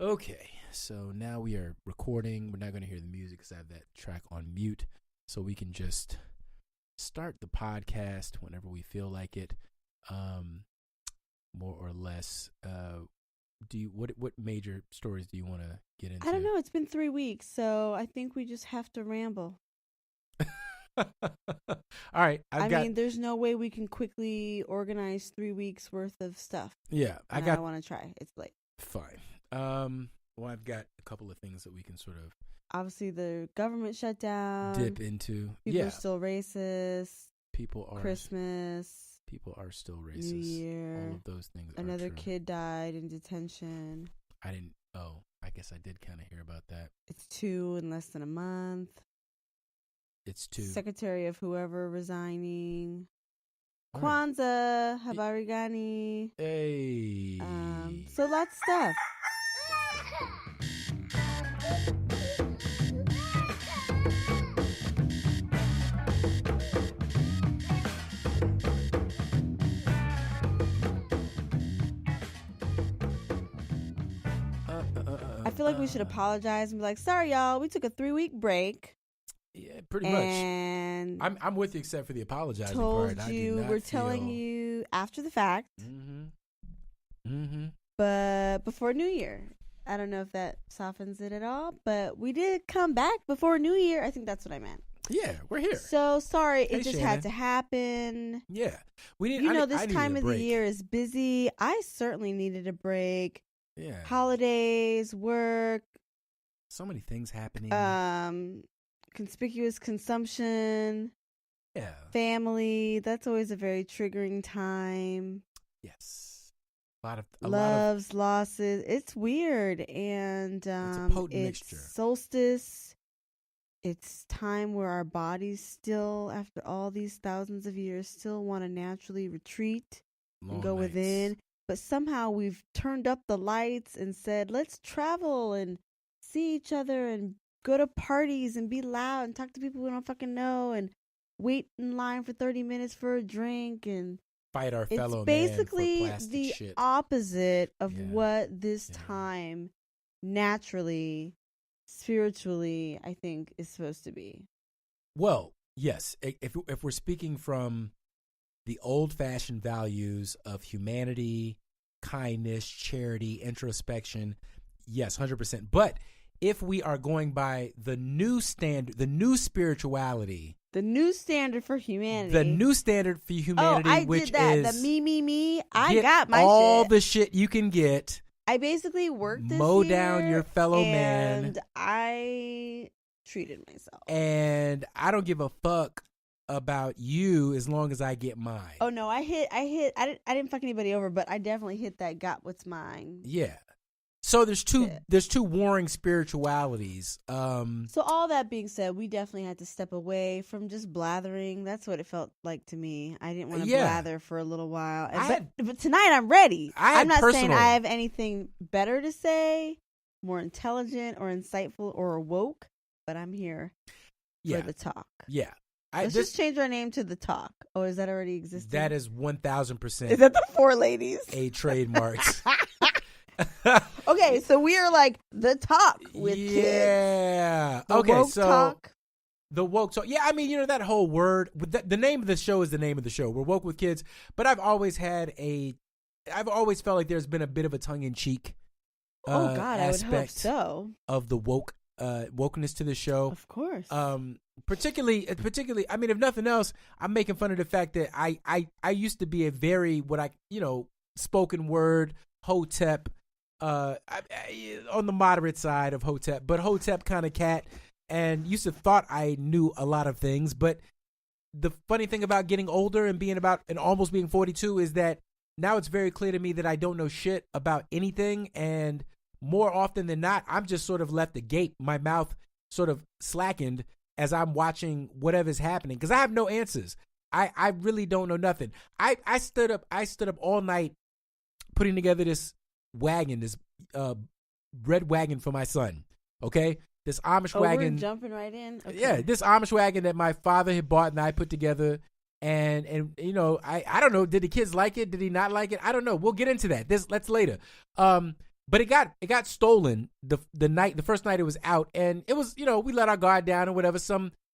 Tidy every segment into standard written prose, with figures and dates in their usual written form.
Okay, so now we are recording. We're not going to hear the music because I have that track on mute, so we can just start the podcast whenever we feel like it. More or less. What major stories do you want to get into? I don't know. It's been 3 weeks, so I think we just have to ramble. All right, I mean, there's no way we can quickly organize 3 weeks worth of stuff. Yeah, I want to try. It's late. Fine. Well, I've got a couple of things that we can sort of obviously the government shut down. Dip into. People are still racist. People are Christmas. People are still racist. New Year. All of those things. Another kid died in detention. I didn't. Oh, I guess I did kind of hear about that. It's 2 in less than a month. It's 2. Secretary of whoever resigning. All Kwanzaa, Habari Gani. Hey. So lots of stuff. I feel like we should apologize and be like, sorry, y'all, we took a 3-week break. Yeah, pretty and much. I'm with you except for the apologizing told part. We're telling you after the fact. But before New Year. I don't know if that softens it at all, but we did come back before New Year. I think that's what I meant. Yeah, we're here. So sorry, it just Shannon. had to happen. Yeah, we need. This time of the year is busy. I certainly needed a break. Yeah, holidays, work, so many things happening. Conspicuous consumption. Yeah, family. That's always a very triggering time. Yes. A Loves, losses. It's weird, and it's a potent mixture. Solstice. It's time where our bodies still, after all these thousands of years, still want to naturally retreat and go within. But somehow we've turned up the lights and said, let's travel and see each other and go to parties and be loud and talk to people we don't fucking know and wait in line for 30 minutes for a drink and fight our fellow man. It's basically for plastic the shit. Opposite of what this time naturally, spiritually, I think is supposed to be. Well, yes. If we're speaking from the old-fashioned values of humanity, kindness, charity, introspection, yes, 100%. But if we are going by the new standard, the new spirituality, the new standard for humanity. I which did that. Is the me. I got my all shit. The shit you can get. I basically worked this mow year, down your fellow man. And I treated myself. And I don't give a fuck about you as long as I get mine. Oh no, I didn't fuck anybody over, but I definitely hit that got what's mine. Yeah. So there's two warring spiritualities. So all that being said, we definitely had to step away from just blathering. That's what it felt like to me. I didn't want to blather for a little while. But tonight I'm ready. I'm not saying I have anything better to say, more intelligent or insightful or woke, but I'm here for the talk. Yeah. Let's just change our name to The Talk. Oh, is that already existing? That is 1,000%. Is that the 4 ladies? A trademark. Okay, so we are like The Talk with kids. Yeah. Okay, woke so talk. The woke talk. Yeah, I mean, that whole word. The name of the show is the name of the show. We're woke with kids, but I've always felt like there's been a bit of a tongue in cheek. Oh God, I would hope so. Of the wokeness to the show, of course. Particularly. I mean, if nothing else, I'm making fun of the fact that I used to be a very spoken word hotep. On the moderate side of hotep, but hotep kind of cat, and used to thought I knew a lot of things. But the funny thing about getting older and almost being 42 is that now it's very clear to me that I don't know shit about anything, and more often than not, I'm just sort of left agape, my mouth sort of slackened as I'm watching whatever's happening because I have no answers. I really don't know nothing. I stood up all night putting together this wagon, this red wagon for my son. Okay, this Amish wagon. We're jumping right in. Okay. Yeah, this Amish wagon that my father had bought and I put together. And I don't know. Did the kids like it? Did he not like it? I don't know. We'll get into that. That's later. But it got stolen the first night it was out, and it was, we let our guard down or whatever.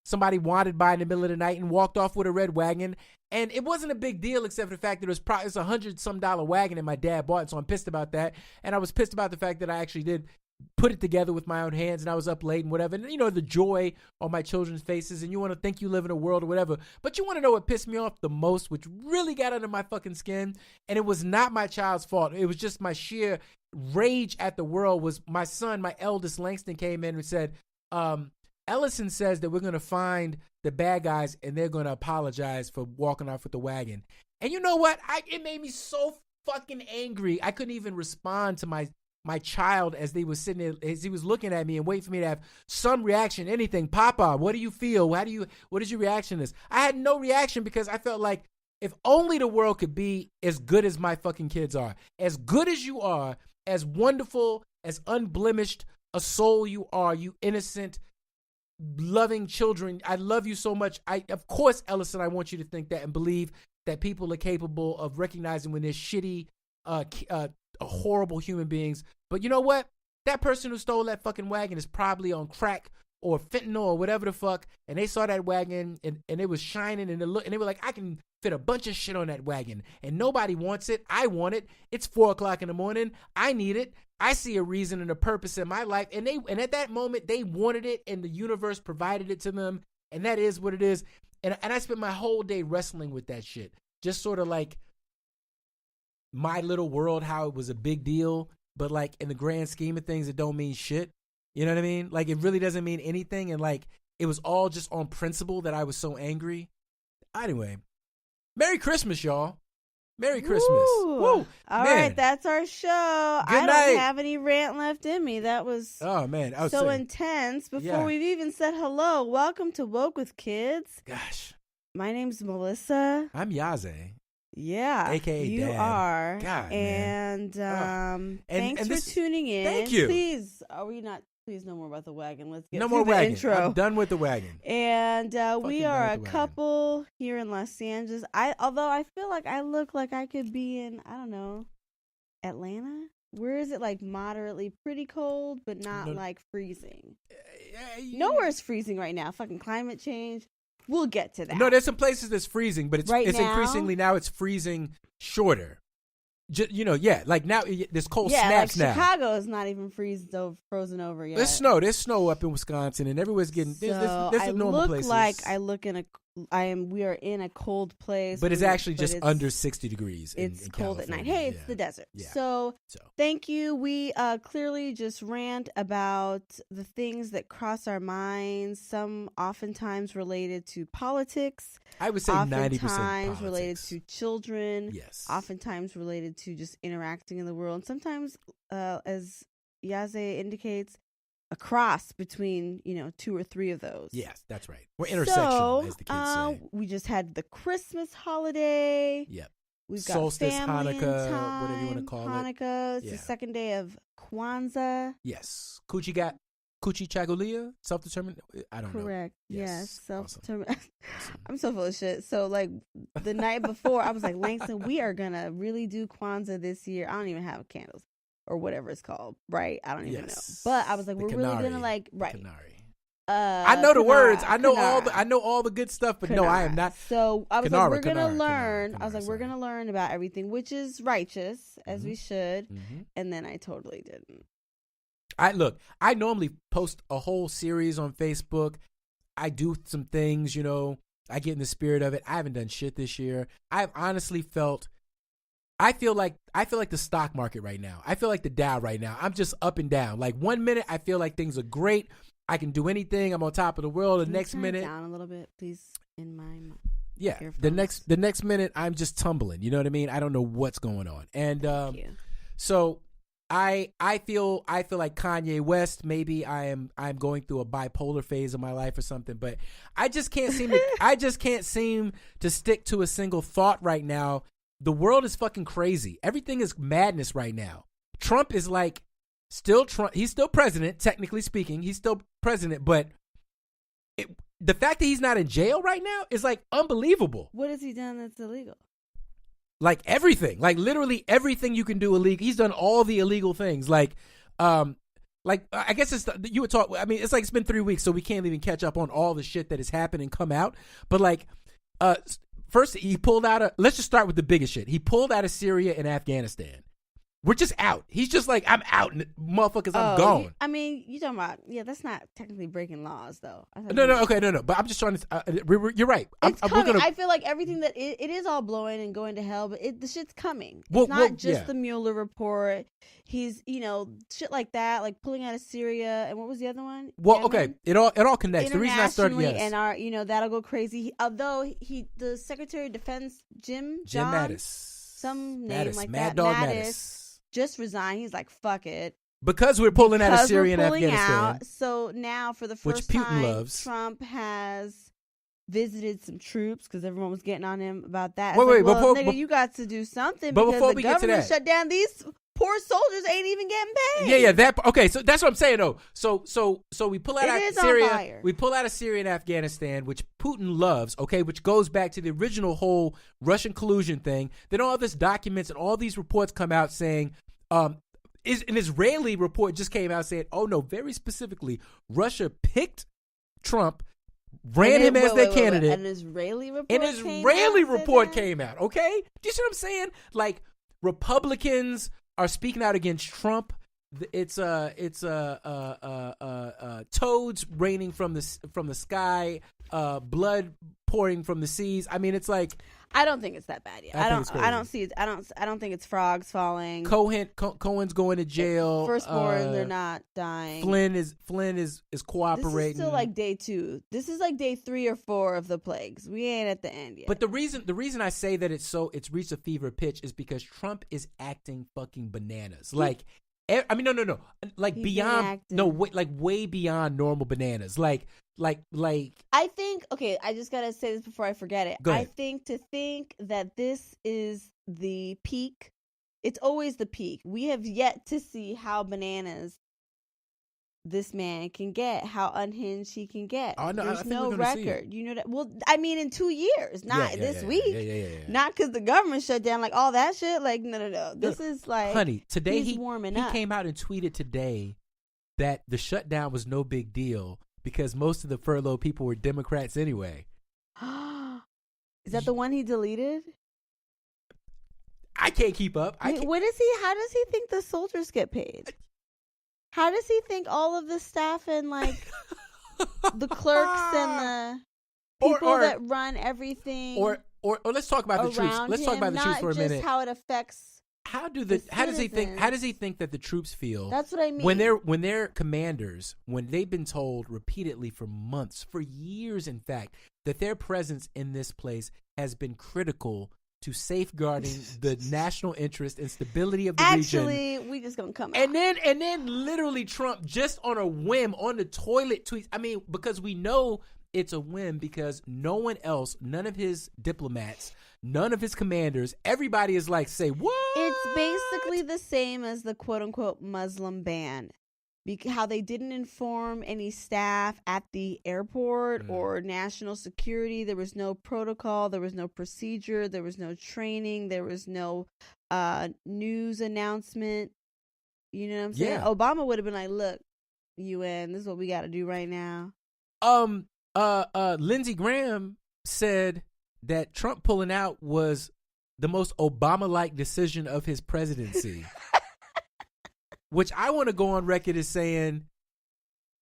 Somebody wandered by in the middle of the night and walked off with a red wagon, and it wasn't a big deal except for the fact that it's $100-some wagon and my dad bought it, so I'm pissed about that. And I was pissed about the fact that I actually did put it together with my own hands, and I was up late and whatever. And the joy on my children's faces, and you want to think you live in a world or whatever. But you want to know what pissed me off the most, which really got under my fucking skin, and it was not my child's fault. It was just my sheer rage at the world. Was my son, my eldest Langston, came in and said, Ellison says that we're going to find the bad guys and they're going to apologize for walking off with the wagon. And you know what? It made me so fucking angry. I couldn't even respond to my child as they was sitting there, as he was looking at me and waiting for me to have some reaction, anything. Papa, what do you feel? What is your reaction to this? I had no reaction because I felt like if only the world could be as good as my fucking kids are, as good as you are, as wonderful, as unblemished a soul you are, you innocent, loving children. I love you so much. Of course, Ellison, I want you to think that and believe that people are capable of recognizing when they're shitty, horrible human beings. But you know what? That person who stole that fucking wagon is probably on crack or fentanyl or whatever the fuck. And they saw that wagon and it was shining and they were like, I can fit a bunch of shit on that wagon and nobody wants it. I want it. It's 4:00 in the morning. I need it. I see a reason and a purpose in my life. And at that moment they wanted it and the universe provided it to them. And that is what it is. And I spent my whole day wrestling with that shit. Just sort of like my little world, how it was a big deal. But like in the grand scheme of things, it don't mean shit. You know what I mean? Like it really doesn't mean anything. And like it was all just on principle that I was so angry. Anyway, Merry Christmas, y'all. Merry Christmas. Woo. All right, that's our show. Good night. Don't have any rant left in me. That was so intense. Before we've even said hello, welcome to Woke with Kids. Gosh. My name's Melissa. I'm Yaze. Yeah. AKA you Dad. are. God, and thanks for tuning in. Thank you. Please, please no more about the wagon. Let's get no to more the wagon. intro. I'm done with the wagon. And we are a couple here in Los Angeles. Although I feel like I look like I could be in, I don't know, Atlanta. Where is it like moderately pretty cold, but not like freezing? Nowhere's freezing right now. Fucking climate change. We'll get to that. No, there's some places that's freezing, but it's increasingly now it's freezing shorter. Like now there's cold snaps like now. Chicago is not even frozen over yet. There's snow up in Wisconsin, and everywhere's getting. There's a normal places. We are in a cold place, but it's actually just under 60 degrees. It's cold California. at night. Hey, it's the desert. Yeah. So thank you. We clearly just rant about the things that cross our minds. Some oftentimes related to politics. I would say 90% oftentimes related to children. Yes. Oftentimes related to just interacting in the world. And sometimes, as Yaze indicates, a cross between, 2 or 3 of those. Yes, that's right. We're intersectional, as the kids say. We just had the Christmas holiday. Yep. We've got Solstice, family Hanukkah, time, whatever you want to call it. Hanukkah. It's the second day of Kwanzaa. Yes. Coochie Chagulia? Self-determined? I don't know. Correct. Yes. Self-determined. Awesome. I'm so full of shit. So, like, the night before, I was like, Langston, we are going to really do Kwanzaa this year. I don't even have candles or whatever it's called, right? I don't even know. But I was like, we're really going to, like, right. I know the words. I know all the good stuff, but no, I am not. So I was like, we're gonna learn. I was like, we're gonna learn about everything, which is righteous, as we should. And then I totally didn't. I normally post a whole series on Facebook. I do some things, I get in the spirit of it. I haven't done shit this year. I've honestly I feel like the stock market right now. I feel like the Dow right now. I'm just up and down. Like 1 minute I feel like things are great. I can do anything. I'm on top of the world. The next minute, down a little bit, please. In my the next minute, I'm just tumbling. You know what I mean? I don't know what's going on. And so I feel like Kanye West. Maybe I'm going through a bipolar phase of my life or something. But I just can't seem to stick to a single thought right now. The world is fucking crazy. Everything is madness right now. Trump is like. Still Trump. He's still president, technically speaking. He's still president, but the fact that he's not in jail right now is like unbelievable. What has he done that's illegal? Like everything, like literally everything you can do illegal. He's done all the illegal things. Like I guess you would talk. I mean, it's like it's been 3 weeks, so we can't even catch up on all the shit that has happened and come out. But like, first he pulled out let's just start with the biggest shit. He pulled out of Syria and Afghanistan. We're just out. He's just like, I'm out, motherfuckers. I'm gone. I mean, you talking about that's not technically breaking laws, though. No. But I'm just trying to. You're right. It's coming. I feel like everything that it is all blowing and going to hell, but the shit's coming. It's not just the Mueller report. He's shit like that, like pulling out of Syria, and what was the other one? Well, Yemen? Okay, it all connects. The reason I started, and our that'll go crazy. Although the Secretary of Defense Jim Mattis, some name Mattis, like Mad that, Dog Mattis. Just resigned. He's like, fuck it. Because we're pulling out of Syria and Afghanistan. So now, for the first which Putin time, loves. Trump has visited some troops because everyone was getting on him about that. Nigga, you got to do something because the government shut down. These poor soldiers ain't even getting paid. Okay, so that's what I'm saying though. So we pull out of Syria. On fire. We pull out of Syria and Afghanistan, which Putin loves. Okay, which goes back to the original whole Russian collusion thing. Then all this documents and all these reports come out saying, an Israeli report just came out saying, oh no, very specifically, Russia picked Trump, ran him as their candidate. An Israeli report came out. Okay, do you see what I'm saying? Like, Republicans are speaking out against Trump. It's toads raining from the sky, blood pouring from the seas. I mean, it's like, I don't think it's that bad yet. I don't see it. I don't think it's frogs falling. Cohen's going to jail. Firstborn, they're not dying. Flynn is cooperating. This is still like day 2. This is like day 3 or 4 of the plagues. We ain't at the end yet. But the reason I say that it's reached a fever pitch is because Trump is acting fucking bananas. Like, I mean, no. Like, beyond, way beyond normal bananas. Like. I think, okay, I just gotta say this before I forget it. Go ahead. I think that this is the peak. It's always the peak. We have yet to see how bananas this man can get, how unhinged he can get. Oh, no, There's no record. You know that? Well, I mean, in 2 years, not this week. Yeah. Not because the government shut down, like all that shit. Like, no. This is like, honey, today he's warming up. He came out and tweeted today that the shutdown was no big deal because most of the furloughed people were Democrats anyway. Is that the one he deleted? I can't keep up. How does he think the soldiers get paid? How does he think all of the staff and like the clerks and the people that run everything or let's talk about the troops. Let's talk about the troops for a minute. Not just how it affects how does he think that the troops feel? That's what I mean. When their commanders, when they've been told repeatedly for months, for years in fact, that their presence in this place has been critical to safeguarding the national interest and stability of the region. Actually, we just gonna come out. And then literally Trump just on a whim on the toilet tweets. I mean, because we know it's a whim because no one else, none of his diplomats, none of his commanders, everybody is like, say what? It's basically the same as the quote unquote Muslim ban. How they didn't inform any staff at the airport or national security. There was no protocol. There was no procedure. There was no training. There was no news announcement. You know what I'm saying? Yeah. Obama would have been like, look, UN, this is what we got to do right now. Lindsey Graham said that Trump pulling out was the most Obama-like decision of his presidency. Which I want to go on record as saying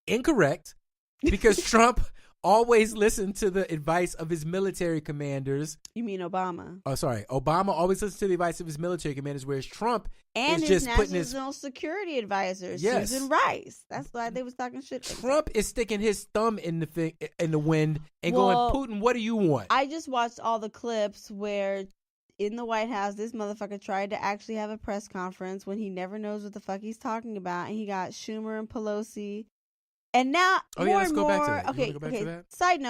incorrect, because Trump always listened to the advice of his military commanders. You mean Obama? Oh, sorry. Obama always listened to the advice of his military commanders, whereas Trump and is his just putting national security advisors, yes. Susan Rice. That's why they was talking shit. Trump is sticking his thumb in the wind and going, Putin, what do you want? I just watched all the clips where in the White House, this motherfucker tried to actually have a press conference when he never knows what the fuck he's talking about, and he got Schumer and Pelosi. And now, let's go back to that. Okay. To that? Side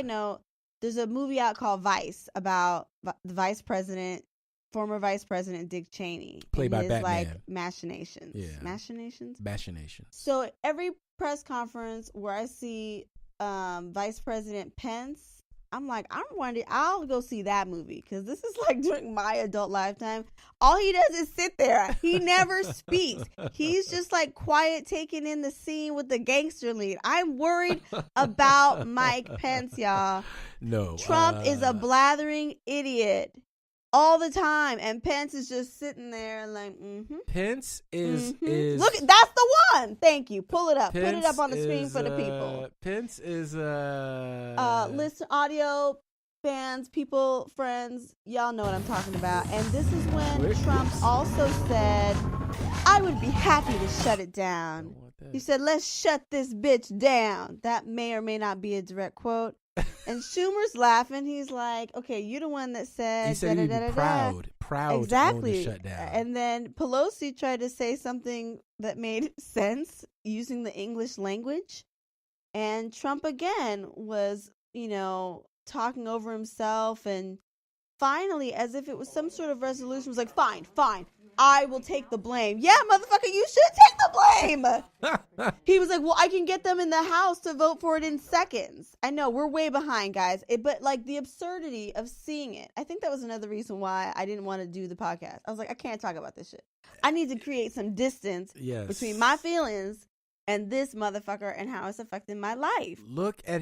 note. There's a movie out called Vice about the former Vice President Dick Cheney, played by his, Batman. like machinations. Yeah. Machinations. So every press conference where I see Vice President Pence I'm like, I'll go see that movie because this is like during my adult lifetime. All he does is sit there. He never speaks. He's just like quiet, taking in the scene with the gangster lead. I'm worried about Mike Pence, y'all. No. Trump is a blathering idiot all the time, and Pence is just sitting there like, Pence is look, that's the one. Thank you. Pull it up. Pence Put it up on the screen for the people. Pence is listen, audio fans, people, friends, y'all know what I'm talking about. And this is when Trump also said, I would be happy to shut it down. He said, let's shut this bitch down. That may or may not be a direct quote. And Schumer's laughing. He's like, okay, you're the one that said... He said he'd be proud exactly. to own the shutdown. And then Pelosi tried to say something that made sense using the English language. And Trump again was, talking over himself. And finally, as if it was some sort of resolution, was like, fine. I will take the blame. Yeah, motherfucker, you should take the blame. He was like, well, I can get them in the House to vote for it in seconds. I know, we're way behind, guys. But like the absurdity of seeing it. I think that was another reason why I didn't want to do the podcast. I was like, I can't talk about this shit. I need to create some distance between my feelings and this motherfucker and how it's affecting my life. Look, I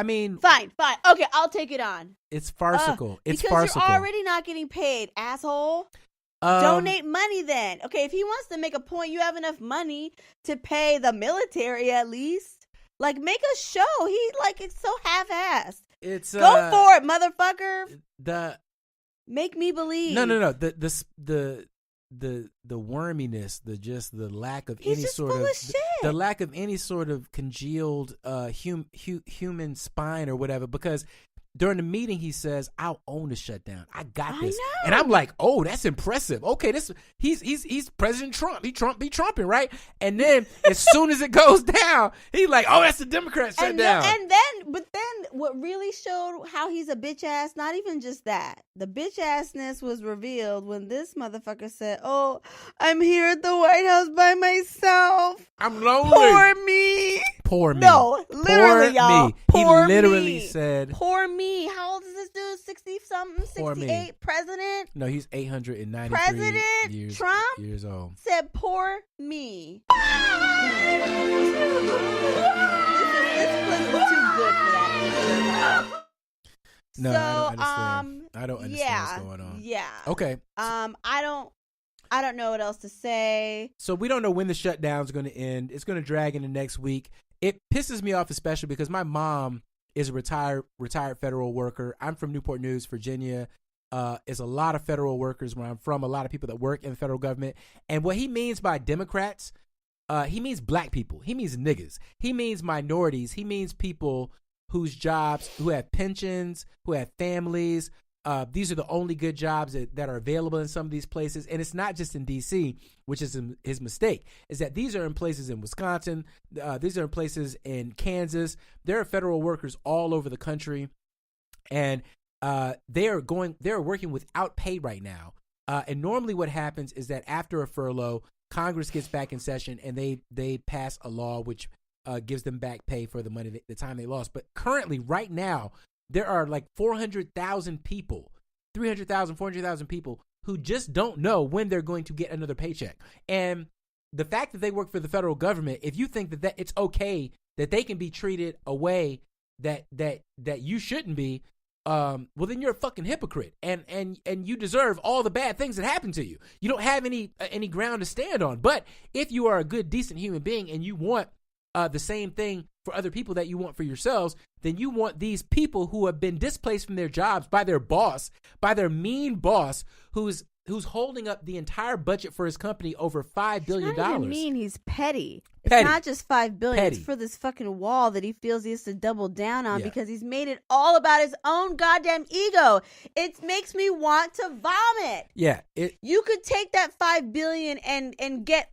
mean... Fine. Okay, I'll take it on. It's farcical. It's because farcical. You're already not getting paid, asshole. Donate money then. Okay, if he wants to make a point, you have enough money to pay the military at least. Like, make a show. It's so half-assed. Go for it, motherfucker. Make me believe. No. The worminess, the lack of He's any just sort full of shit. The lack of any sort of congealed human spine or whatever, because during the meeting, he says, "I'll own the shutdown. I got this." And I'm like, "Oh, that's impressive. Okay, he's President Trump. He trumping, right?" And then as soon as it goes down, he's like, "Oh, that's the Democrat shutdown." But then, what really showed how he's a bitch ass? Not even just that. The bitch assness was revealed when this motherfucker said, "Oh, I'm here at the White House by myself. I'm lonely. Poor me." Poor me. No, literally, y'all. Me. He literally said, "Poor me." How old is this dude? 60-something? 68? President? No, he's 893 President years, Trump years old. said, "Poor me." This clip was too good for that. No, I don't understand. I don't understand what's going on. Yeah. Okay. I don't know what else to say. So we don't know when the shutdown's going to end. It's going to drag into next week. It pisses me off especially because my mom is a retired federal worker. I'm from Newport News, Virginia. There's a lot of federal workers where I'm from, a lot of people that work in the federal government. And what he means by Democrats, he means black people. He means niggas. He means minorities. He means people whose jobs, who have pensions, who have families. These are the only good jobs that are available in some of these places. And it's not just in D.C., which is his mistake, is that these are in places in Wisconsin. These are in places in Kansas. There are federal workers all over the country. And they are working without pay right now. And normally what happens is that after a furlough, Congress gets back in session and they pass a law which gives them back pay for the money, the time they lost. But currently, right now, there are like 400,000 people, 300,000, 400,000 people who just don't know when they're going to get another paycheck. And the fact that they work for the federal government, if you think that it's okay that they can be treated a way that you shouldn't be, well, then you're a fucking hypocrite, and you deserve all the bad things that happen to you. You don't have any ground to stand on. But if you are a good, decent human being and you want the same thing for other people that you want for yourselves, then you want these people who have been displaced from their jobs by their boss, by their mean boss, who's holding up the entire budget for his company over $5 billion. He's not even mean, he's petty. Petty. It's not just $5 billion. Petty. It's for this fucking wall that he feels he has to double down on because he's made it all about his own goddamn ego. It makes me want to vomit. Yeah. You could take that $5 billion and get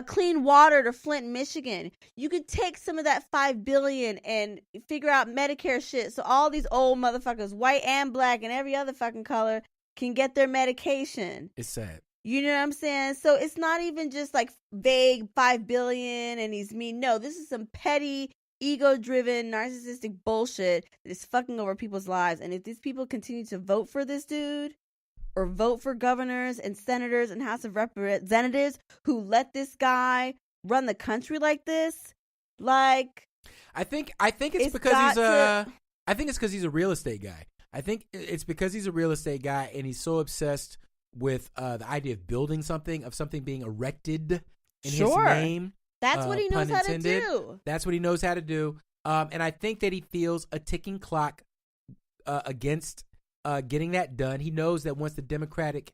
clean water to Flint, Michigan. You could take some of that $5 billion and figure out Medicare shit so all these old motherfuckers, white and black and every other fucking color, can get their medication. It's sad. You know what I'm saying? So it's not even just like vague $5 billion and he's mean. No, this is some petty ego-driven, narcissistic bullshit that is fucking over people's lives. And if these people continue to vote for this dude or vote for governors and senators and House of Representatives who let this guy run the country like this, like, I think it's because I think it's because he's a real estate guy. I think it's because he's a real estate guy and he's so obsessed with the idea of building something, of something being erected in his name. That's what he knows how to do. That's what he knows how to do. And I think that he feels a ticking clock against getting that done. He knows that once the Democratic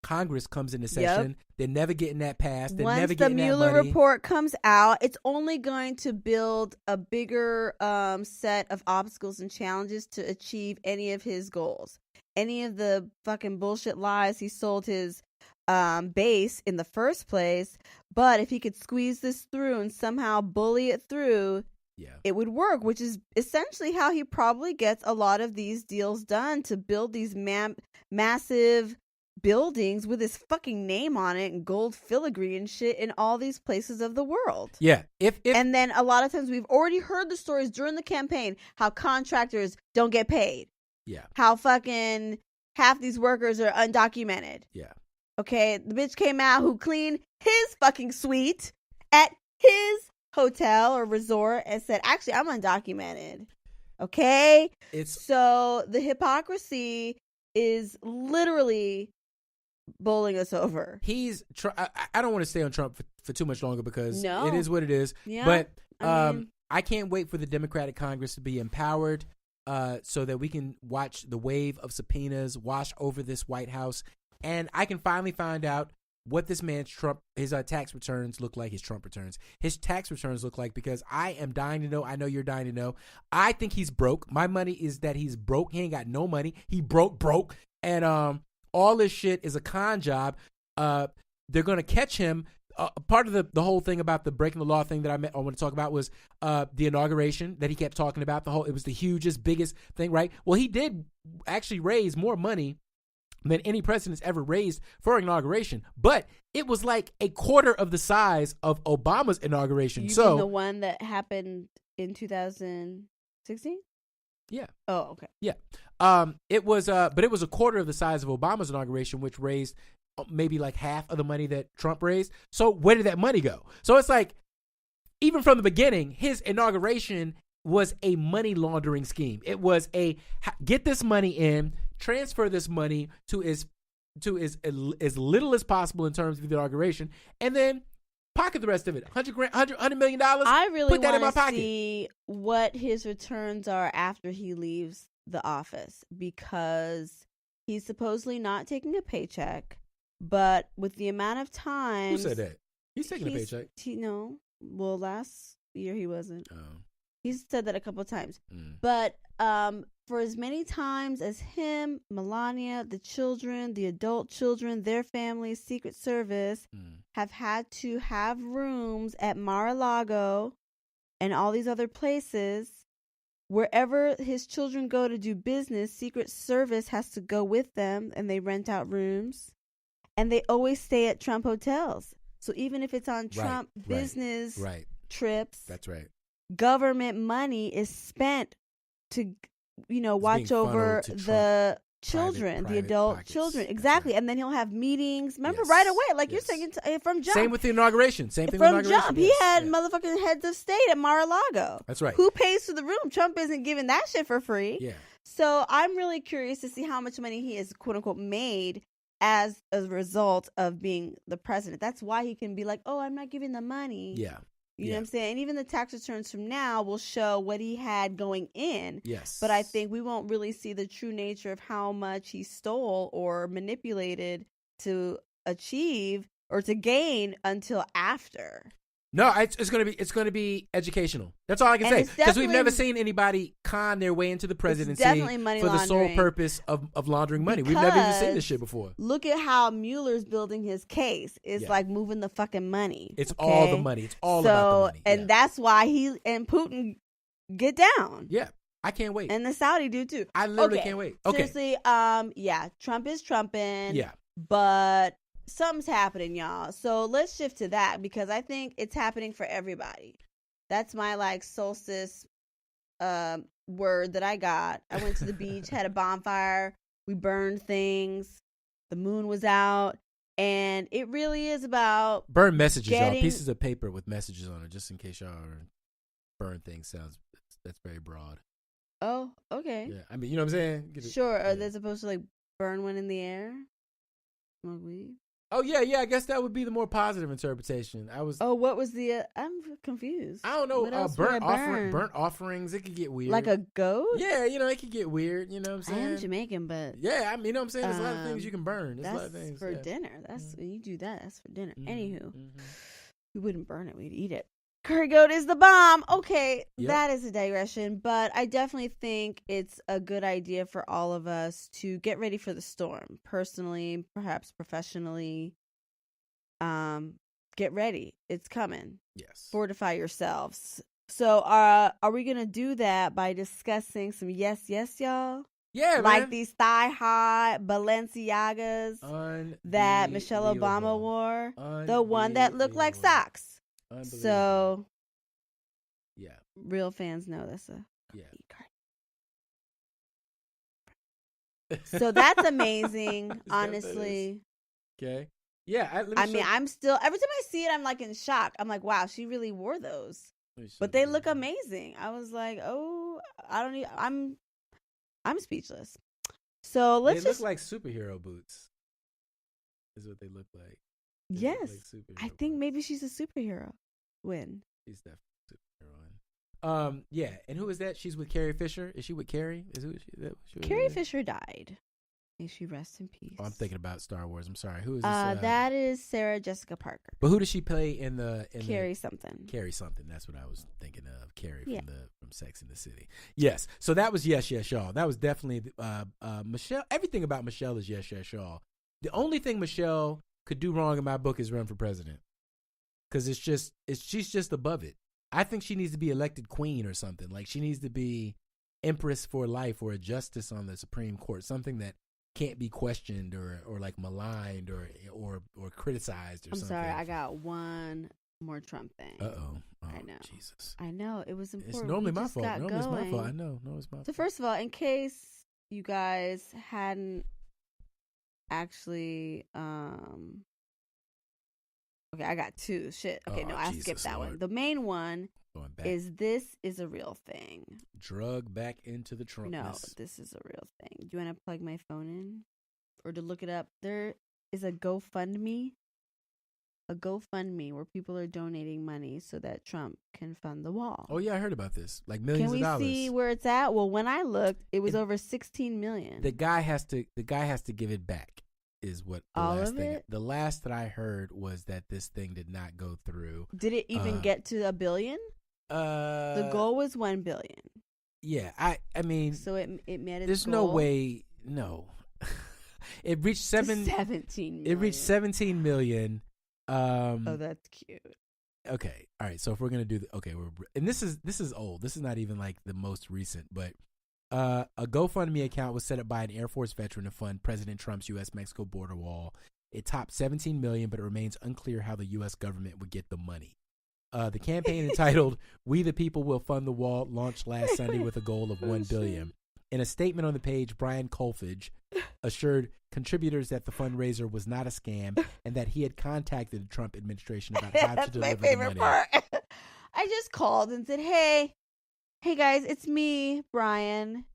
Congress comes into session, they're never getting that passed. They're never getting that money. Once the Mueller report comes out, it's only going to build a bigger set of obstacles and challenges to achieve any of his goals. Any of the fucking bullshit lies he sold his base in the first place. But if he could squeeze this through and somehow bully it through, it would work, which is essentially how he probably gets a lot of these deals done, to build these massive buildings with his fucking name on it and gold filigree and shit in all these places of the world. Yeah. And then a lot of times we've already heard the stories during the campaign how contractors don't get paid. Yeah. How fucking half these workers are undocumented. Yeah. Okay, the bitch came out who cleaned his fucking suite at his hotel or resort and said, actually, I'm undocumented. Okay? So the hypocrisy is literally bowling us over. I don't want to stay on Trump for too much longer because it is what it is. Yeah, but I can't wait for the Democratic Congress to be empowered so that we can watch the wave of subpoenas wash over this White House. And I can finally find out what this man's his tax returns look like, his Trump returns. His tax returns look like, because I am dying to know. I know you're dying to know. I think he's broke. My money is that he's broke. He ain't got no money. He broke. And all this shit is a con job. They're going to catch him. Part of the whole thing about the breaking the law thing that I want to talk about was the inauguration that he kept talking about. It was the hugest, biggest thing, right? Well, he did actually raise more money than any president's ever raised for inauguration, but it was like a quarter of the size of Obama's inauguration. You mean the one that happened in 2016? Yeah. Oh, okay. Yeah. It was, but it was a quarter of the size of Obama's inauguration, which raised maybe like half of the money that Trump raised. So where did that money go? So it's like, even from the beginning, his inauguration was a money laundering scheme. It was get this money in, transfer this money to as little as possible in terms of the inauguration, and then pocket the rest of it. $100 million. I really put that in my want to pocket. see what his returns are after he leaves the office, because he's supposedly not taking a paycheck, but with the amount of time. Who said that? He's taking a paycheck. No. Well, last year he wasn't. Oh. He's said that a couple of times. But for as many times as him, Melania, the children, the adult children, their families, Secret Service have had to have rooms at Mar-a-Lago and all these other places, wherever his children go to do business, Secret Service has to go with them, and they rent out rooms. And they always stay at Trump hotels. So even if it's on Trump business trips, that's right. Government money is spent to, watch over the children, the adult pockets. Children. Exactly. Right. And then he'll have meetings. Remember, right away, like you're saying from jump. Same with the inauguration. From jump. He had motherfucking heads of state at Mar-a-Lago. That's right. Who pays for the room? Trump isn't giving that shit for free. Yeah. So I'm really curious to see how much money he has, quote unquote, made as a result of being the president. That's why he can be like, oh, I'm not giving the money. Yeah. You know what I'm saying? And even the tax returns from now will show what he had going in. Yes. But I think we won't really see the true nature of how much he stole or manipulated to achieve or to gain until after. No, it's going to be educational. That's all I can say, because we've never seen anybody con their way into the presidency for the sole purpose of laundering money. We've never even seen this shit before. Look at how Mueller's building his case. It's like moving the fucking money. It's all the money. It's all about the money. And that's why he and Putin get down. Yeah. I can't wait. And the Saudi do too. I literally can't wait. Okay. Seriously, Trump is trumping. Yeah. But something's happening, y'all. So let's shift to that, because I think it's happening for everybody. That's my like solstice word that I got. I went to the beach, had a bonfire, we burned things, the moon was out, and it really is about burn messages, y'all. Pieces of paper with messages on it, just in case y'all are burn things. That's very broad. Oh, okay. Yeah, I mean, you know what I'm saying? Sure. Are they supposed to like burn one in the air? Smoke weed? Oh yeah. I guess that would be the more positive interpretation. Oh, what was the? I'm confused. I don't know. What else burnt offerings. It could get weird. Like a goat? Yeah, it could get weird. You know what I'm saying? I am Jamaican, but yeah, I mean, you know what I'm saying. There's a lot of things you can burn. There's that's a lot of things for dinner. That's when you do that. That's for dinner. Anywho, we wouldn't burn it. We'd eat it. Curry goat is the bomb. Okay, That is a digression, but I definitely think it's a good idea for all of us to get ready for the storm. Personally, perhaps professionally, get ready. It's coming. Yes. Fortify yourselves. So, are we gonna do that by discussing some yes, y'all? Yeah, like man. These thigh-high Balenciagas that Michelle Obama wore, the one that looked like socks. So, yeah, real fans know that's a So that's amazing, honestly. Okay. Yeah, I mean, I'm still every time I see it, I'm like in shock. I'm like, wow, she really wore those, but they look amazing. I was like, oh, I'm speechless. So they look like superhero boots. Is what they look like. Yes, I think maybe she's a superhero. When she's definitely a superhero. Yeah, and who is that? She's with Carrie Fisher. Is she with Carrie? Carrie Fisher died. May she rest in peace. Oh, I'm thinking about Star Wars. I'm sorry. Who is this? That is Sarah Jessica Parker. But who does she play in the Carrie something? Carrie something. That's what I was thinking of. Carrie from Sex and the City. Yes. So that was yes, y'all. That was definitely Michelle. Everything about Michelle is yes, y'all. The only thing Michelle could do wrong in my book is run for president, because she's just above it. I think she needs to be elected queen or something. Like, she needs to be empress for life, or a justice on the Supreme Court, something that can't be questioned or like maligned or criticized or something. I'm sorry, I got one more Trump thing. Oh, I know. Jesus. I know, it was important. It's normally my fault. Normally it's my fault. I know. No, it's my fault. So first of all, in case you guys hadn't actually okay, I got two. Shit. Okay, no, I skipped that one. The main one is this is a real thing. Drug back into the Trumpness. No, this is a real thing. Do you want to plug my phone in or to look it up? There is a GoFundMe where people are donating money so that Trump can fund the wall. Oh yeah, I heard about this. Like millions of dollars. Can we see where it's at? Well, when I looked, it was over 16 million. The guy has to give it back. Is what the last that I heard was that this thing did not go through. Did it even get to $1 billion? The goal was $1 billion. Yeah, I mean, so it met its there's goal. no way. No, it reached 17 million. It reached 17 million. Oh, that's cute. Okay, all right. So if we're gonna do and this is old. This is not even like the most recent, but. A GoFundMe account was set up by an Air Force veteran to fund President Trump's U.S.-Mexico border wall. It topped 17 million, but it remains unclear how the U.S. government would get the money. The campaign entitled "We the People Will Fund the Wall" launched last Sunday with a goal of $1 billion. In a statement on the page, Brian Colfage assured contributors that the fundraiser was not a scam and that he had contacted the Trump administration about how to deliver the money. Part. I just called and said, "Hey guys, it's me, Brian,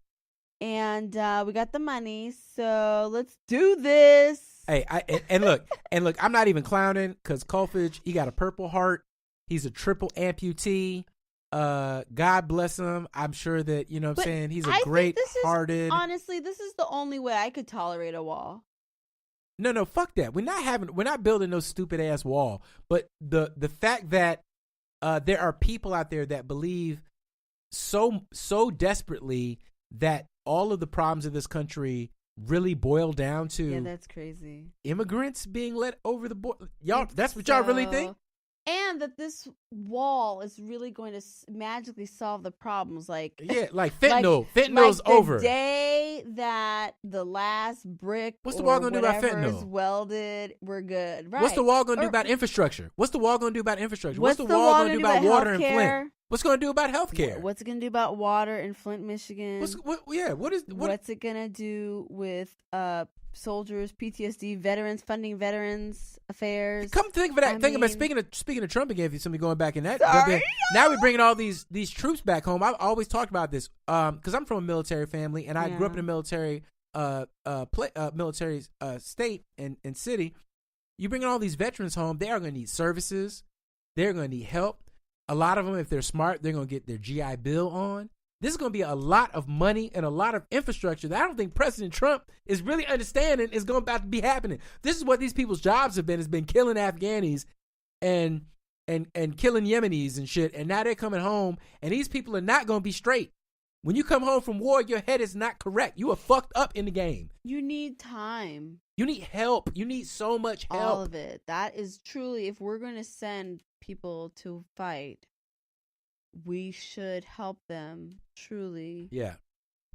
and we got the money, so let's do this." Hey, and look, I'm not even clowning, because Colfage, he got a Purple Heart. He's a triple amputee. God bless him. I'm sure that, you know what I'm saying, he's a great-hearted. Honestly, this is the only way I could tolerate a wall. No, fuck that. We're not building no stupid ass wall. But the fact that there are people out there that believe so desperately that all of the problems of this country really boil down to that's crazy. Immigrants being let over the border. Y'all, that's what y'all really think? And that this wall is really going to magically solve the problems, like fentanyl. Fentanyl's over. The day that the last brick, what's the wall gonna do about fentanyl? Is welded, we're good. Right. What's the wall gonna do about infrastructure? What's the wall gonna do about infrastructure? What's the wall gonna do about water and Flint? What's going to do about healthcare? What's it going to do about water in Flint, Michigan? What's it going to do with soldiers, PTSD, veterans, funding veterans affairs? Come think of that. About speaking of Trump again. If you're somebody going back in that, sorry, now we're bringing all these troops back home. I've always talked about this because I'm from a military family and I grew up in a military state and city. You bring all these veterans home, they are going to need services. They're going to need help. A lot of them, if they're smart, they're going to get their GI Bill on. This is going to be a lot of money and a lot of infrastructure that I don't think President Trump is really understanding is going about to be happening. This is what these people's jobs have been. Has been killing Afghanis and killing Yemenis and shit. And now they're coming home, and these people are not going to be straight. When you come home from war, your head is not correct. You are fucked up in the game. You need time. You need help. You need so much help. All of it. That is truly, if we're going to send people to fight, we should help them truly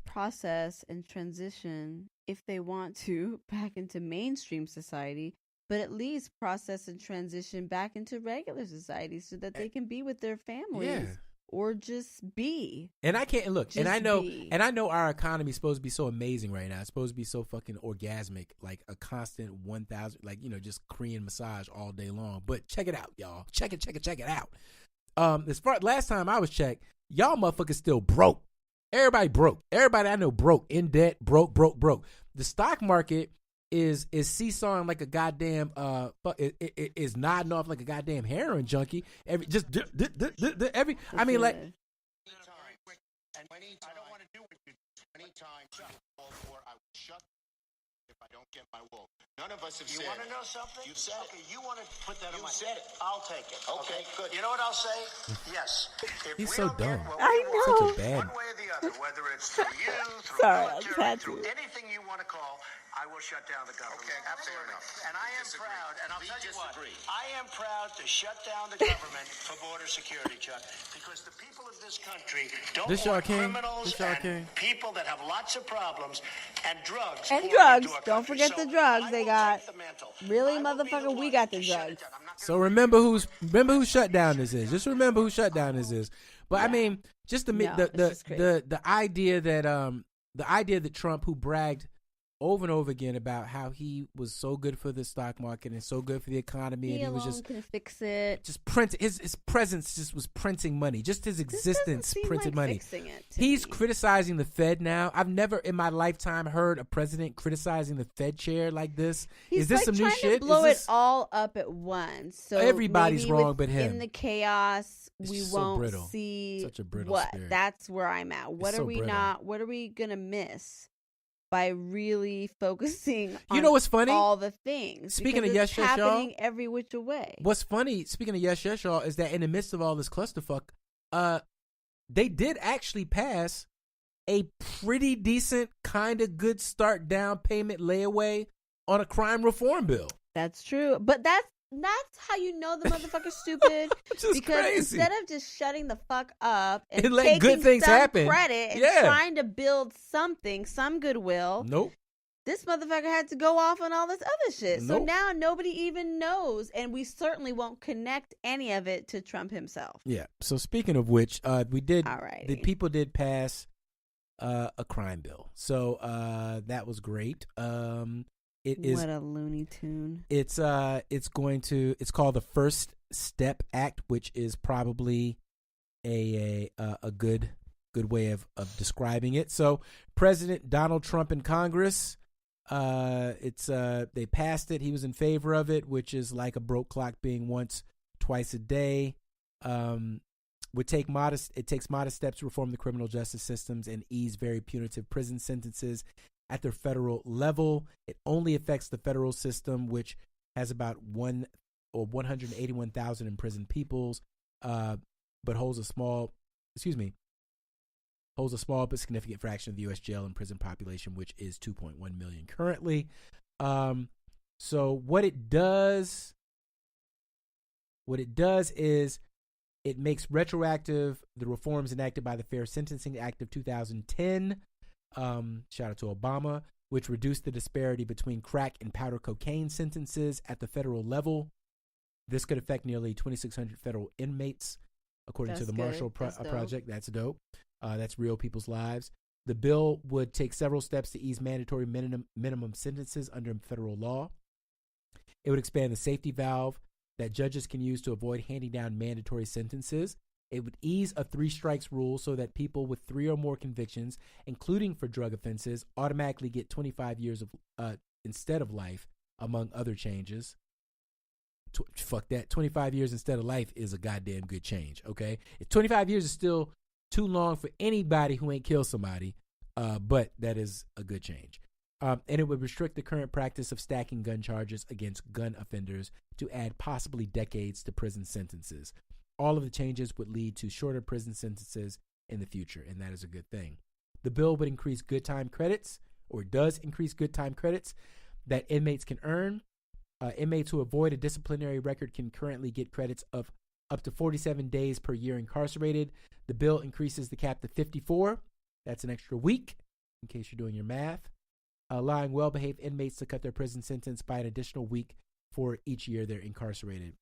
process and transition, if they want to, back into mainstream society, but at least process and transition back into regular society so that they can be with their families. Yeah. Or just be. And I can't look. And I know our economy is supposed to be so amazing right now. It's supposed to be so fucking orgasmic, like a constant 1,000, like, just Korean massage all day long. But check it out, y'all. Check it out. Last time I was checked, y'all motherfuckers still broke. Everybody broke. Everybody I know broke, in debt, broke. The stock market is seesawing like a goddamn is nodding off like a goddamn heroin junkie. I mean, like, and I don't want to do it anytime or I will shut if I don't get my will. None of us have said. You want to know something? You said it. You want to put that on my head? I'll take it. Okay, good. You know what I'll say? Yes. He's so dumb. I know. Such a bad. One way or the other, whether it's through you, through military, through anything you want to call, I will shut down the government. Okay, absolutely. And I am proud, and I'll tell you what, I am proud to shut down the government for border security, Chuck, because the people of this country don't want criminals and people that have lots of problems and drugs. And drugs. Don't forget the drugs they got. Really, motherfucker, we got the drugs. So remember who shut down this is. Just remember who shut down this is. But I mean, just the idea that Trump, who bragged over and over again about how he was so good for the stock market and so good for the economy, and he was just can fix it. Just print his presence just was printing money. Just his existence printed money. He's criticizing the Fed now. I've never in my lifetime heard a president criticizing the Fed chair like this. Is this some new shit? To blow it all up at once. So everybody's wrong but him. In the chaos, we won't see such a brittle spirit. That's where I'm at. What are we gonna miss by really focusing on what's funny? All the things. Speaking of yes, y'all. Happening every which way. What's funny, speaking of yes, y'all, is that in the midst of all this clusterfuck, they did actually pass a pretty decent, kind of good start down payment layaway on a crime reform bill. That's true. But that's how you know the motherfucker's stupid. Because crazy. Instead of just shutting the fuck up and taking good things happen, credit and trying to build something, some goodwill. Nope. This motherfucker had to go off on all this other shit. Nope. So now nobody even knows, and we certainly won't connect any of it to Trump himself. Yeah. So speaking of which, the people did pass a crime bill. So that was great. It is what a Looney Tune. It's called the First Step Act, which is probably a good way of describing it. So President Donald Trump in Congress, they passed it. He was in favor of it, which is like a broke clock being once, twice a day. It takes modest steps to reform the criminal justice systems and ease very punitive prison sentences at the federal level. It only affects the federal system, which has about 181,000 imprisoned peoples, but holds a small but significant fraction of the U.S. jail and prison population, which is 2.1 million currently. So what it does is it makes retroactive the reforms enacted by the Fair Sentencing Act of 2010. Shout out to Obama, which reduced the disparity between crack and powder cocaine sentences at the federal level. This could affect nearly 2,600 federal inmates. according to the good. Marshall That's dope. Project. That's dope. That's real people's lives. The bill would take several steps to ease mandatory minimum sentences under federal law. It would expand the safety valve that judges can use to avoid handing down mandatory sentences. It would ease a 3 strikes rule so that people with 3 or more convictions, including for drug offenses, automatically get 25 years of instead of life, among other changes. Fuck that. 25 years instead of life is a goddamn good change, okay? 25 years is still too long for anybody who ain't killed somebody, but that is a good change. And it would restrict the current practice of stacking gun charges against gun offenders to add possibly decades to prison sentences. All of the changes would lead to shorter prison sentences in the future, and that is a good thing. The bill would increase good time credits, or does increase good time credits, that inmates can earn. Inmates who avoid a disciplinary record can currently get credits of up to 47 days per year incarcerated. The bill increases the cap to 54. That's an extra week, in case you're doing your math, allowing well-behaved inmates to cut their prison sentence by an additional week for each year they're incarcerated.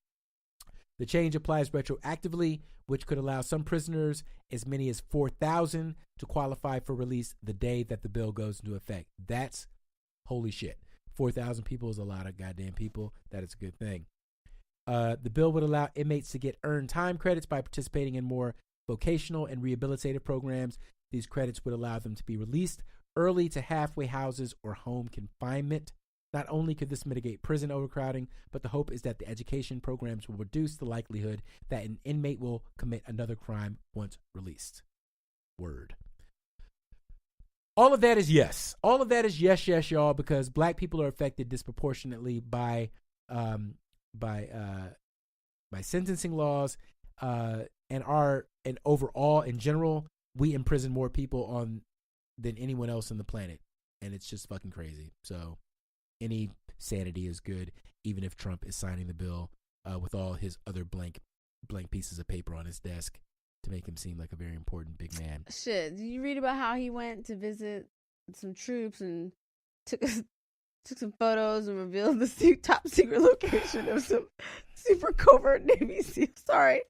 The change applies retroactively, which could allow some prisoners, as many as 4,000, to qualify for release the day that the bill goes into effect. That's holy shit. 4,000 people is a lot of goddamn people. That is a good thing. The bill would allow inmates to get earned time credits by participating in more vocational and rehabilitative programs. These credits would allow them to be released early to halfway houses or home confinement. Not only could this mitigate prison overcrowding, but the hope is that the education programs will reduce the likelihood that an inmate will commit another crime once released. Word. All of that is yes. All of that is yes, y'all, because black people are affected disproportionately by sentencing laws, and overall in general, we imprison more people than anyone else on the planet, and it's just fucking crazy. So any sanity is good, even if Trump is signing the bill with all his other blank pieces of paper on his desk to make him seem like a very important big man. Shit, did you read about how he went to visit some troops and took some photos and revealed the top secret location of some super covert Navy SEAL? Sorry.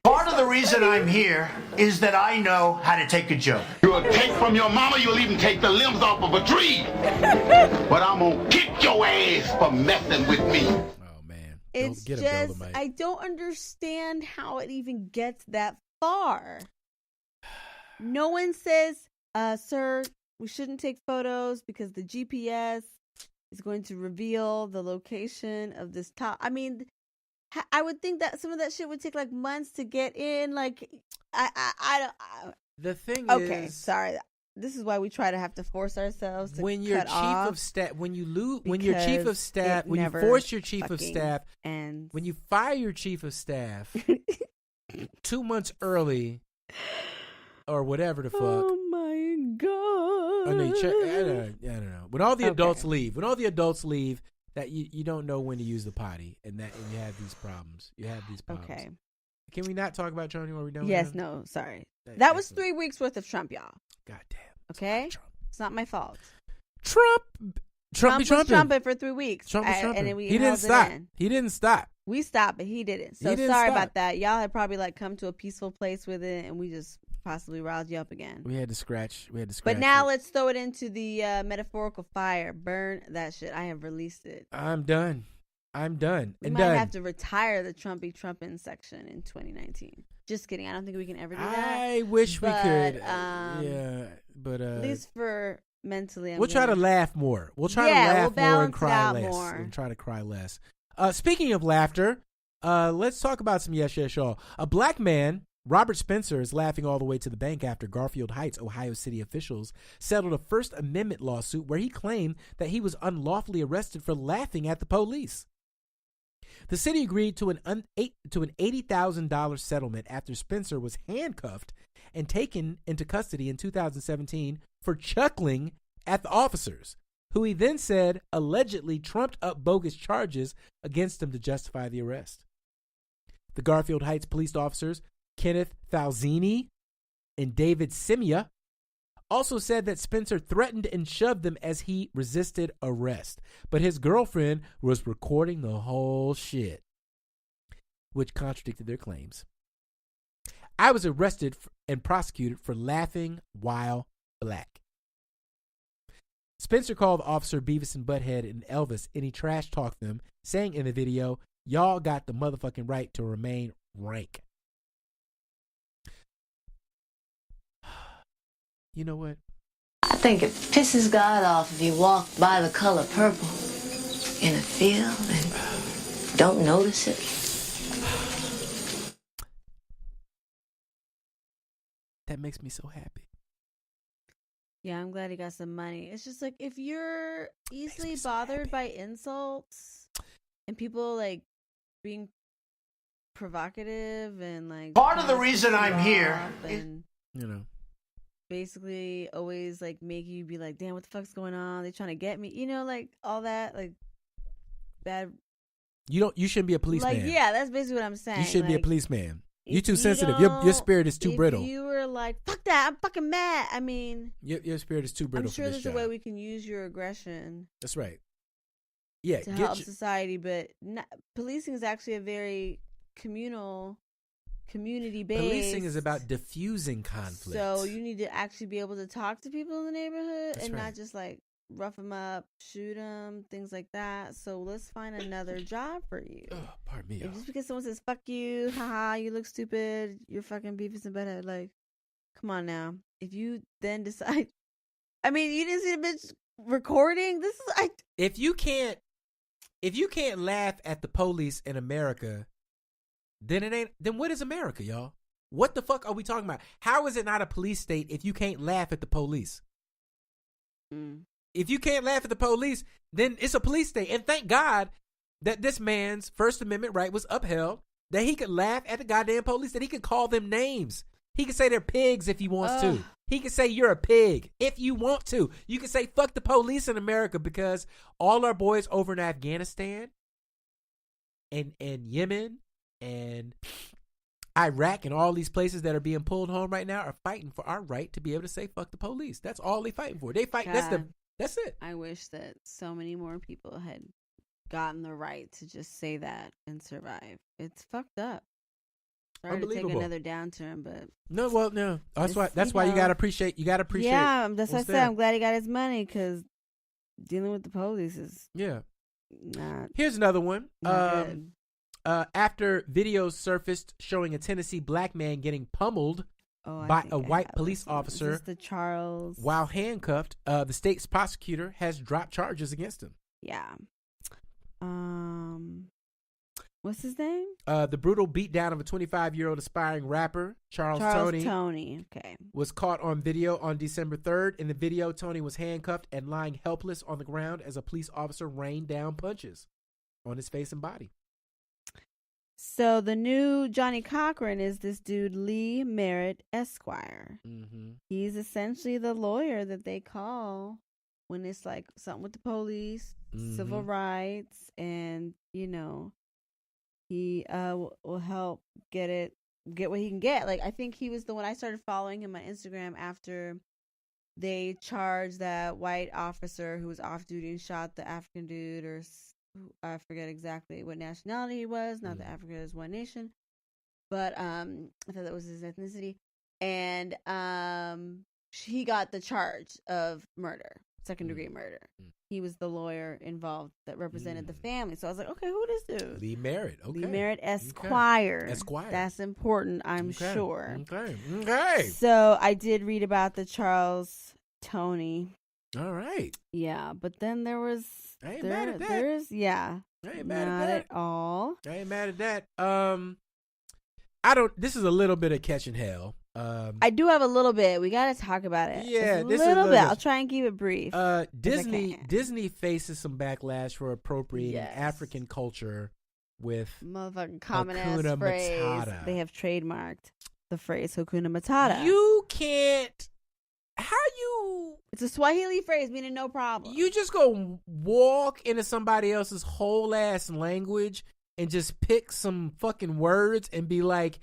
Part of the reason I'm here is that I know how to take a joke. You'll take from your mama, you'll even take the limbs off of a tree. But I'm gonna kick your ass for messing with me. Oh, man. It's just, I don't understand how it even gets that far. No one says, sir, we shouldn't take photos because the GPS is going to reveal the location of this top. I mean, I would think that some of that shit would take like months to get in. Like, I don't. The thing is, okay, sorry. This is why we try to have to force ourselves to when you're cut chief off, of staff, when you're chief of staff, when you force your chief of staff, and when you fire your chief of staff 2 months early, or whatever the fuck. Oh my god! I don't know. When all the adults leave, that you don't know when to use the potty, and you have these problems. You have these problems. Okay. Can we not talk about Trump anymore? We done? Yes. with him? No. Sorry. That was 3 weeks worth of Trump, y'all. God damn. Okay. It's not my fault. Trump was trumping for 3 weeks. Trump was trumping. And then He didn't stop. He didn't stop. We stopped, but he didn't. So sorry about that. Y'all had probably like come to a peaceful place with it, and we just possibly riled you up again. We had to scratch. But now let's throw it into the metaphorical fire. Burn that shit. I have released it. I'm done. We might have to retire the Trumpin' section in 2019. Just kidding. I don't think we can ever do that. I wish we could. Yeah, but at least for mentally, we'll try to laugh more. We'll try to laugh more and cry less. And try to cry less. Speaking of laughter, let's talk about some yes, y'all. A black man, Robert Spencer, is laughing all the way to the bank after Garfield Heights, Ohio City officials settled a First Amendment lawsuit where he claimed that he was unlawfully arrested for laughing at the police. The city agreed to an $80,000 settlement after Spencer was handcuffed and taken into custody in 2017 for chuckling at the officers, who he then said allegedly trumped up bogus charges against him to justify the arrest. The Garfield Heights police officers, Kenneth Falzini and David Simia, also said that Spencer threatened and shoved them as he resisted arrest, but his girlfriend was recording the whole shit, which contradicted their claims. I was arrested and prosecuted for laughing while black. Spencer called Officer Beavis and Butthead and Elvis, and he trash talked them, saying in the video, "Y'all got the motherfucking right to remain rank." You know what? I think it pisses God off if you walk by the color purple in a field and don't notice it. That makes me so happy. Yeah, I'm glad he got some money. It's just like if you're easily bothered by insults and people like being provocative and like Part of the reason I'm here and basically always like make you be like, damn, what the fuck's going on? They trying to get me, like all that like bad. You shouldn't be a policeman. Like that's basically what I'm saying. You shouldn't be a Like, policeman. You're too sensitive. Your spirit is too brittle. If you were like, fuck that, I'm fucking mad. I mean, your spirit is too brittle. I'm sure for this there's job. a way we can use your aggression. That's right. Yeah, to help society, but policing is actually a very community based. Policing is about diffusing conflict. So you need to actually be able to talk to people in the neighborhood That's and right. not just like rough them up, shoot them, things like that. So let's find another job for you. Oh, pardon me. If just because someone says "fuck you," haha, you look stupid, you're fucking Beavis and Butthead. Like, come on now. If you then decide, I mean, you didn't see the bitch recording. This is If you can't laugh at the police in America, then it ain't. Then what is America, y'all? What the fuck are we talking about? How is it not a police state if you can't laugh at the police? If you can't laugh at the police, then it's a police state. And thank God that this man's First Amendment right was upheld, that he could laugh at the goddamn police, that he could call them names. He could say they're pigs if he wants to. He could say you're a pig if you want to. You can say fuck the police in America because all our boys over in Afghanistan and Yemen and Iraq and all these places that are being pulled home right now are fighting for our right to be able to say fuck the police. That's all they fighting for. They fight. God, That's it. I wish that so many more people had gotten the right to just say that and survive. It's fucked up. Sorry to take another downturn, but no. That's why you gotta appreciate. You gotta appreciate. Yeah, that's why I said there. I'm glad he got his money because dealing with the police is not. Here's another one. Not good. After videos surfaced showing a Tennessee black man getting pummeled by a white police officer, is this the Charles while handcuffed, the state's prosecutor has dropped charges against him. Yeah. What's his name? The brutal beatdown of a 25-year-old aspiring rapper, Charles Tony. Okay. Was caught on video on December 3rd. In the video, Tony was handcuffed and lying helpless on the ground as a police officer rained down punches on his face and body. So the new Johnny Cochran is this dude, Lee Merritt Esquire. Mm-hmm. He's essentially the lawyer that they call when it's like something with the police, civil rights, and, he will help get what he can get. Like, I think he was the one I started following him on Instagram after they charged that white officer who was off duty and shot the African dude, or I forget exactly what nationality he was. Not that Africa is one nation, but I thought that was his ethnicity. And he got the charge of murder, second-degree murder. He was the lawyer involved that represented the family. So I was like, okay, who this dude? Lee Merritt. Okay. Lee Merritt Esquire. Esquire. That's important, I'm sure. Okay. So I did read about the Charles Tony. All right. Yeah, but then there was... I ain't mad at that. There's, I ain't mad not at that. at all. I ain't mad at that. This is a little bit of catching hell. I do have a little bit. We got to talk about it. Yeah, this is a little bit. I'll try and keep it brief. Disney faces some backlash for appropriating African culture with motherfucking common Hakuna ass phrase. Matata. They have trademarked the phrase Hakuna Matata. You can't. How you? It's a Swahili phrase meaning no problem. You just go walk into somebody else's whole ass language and just pick some fucking words and be like,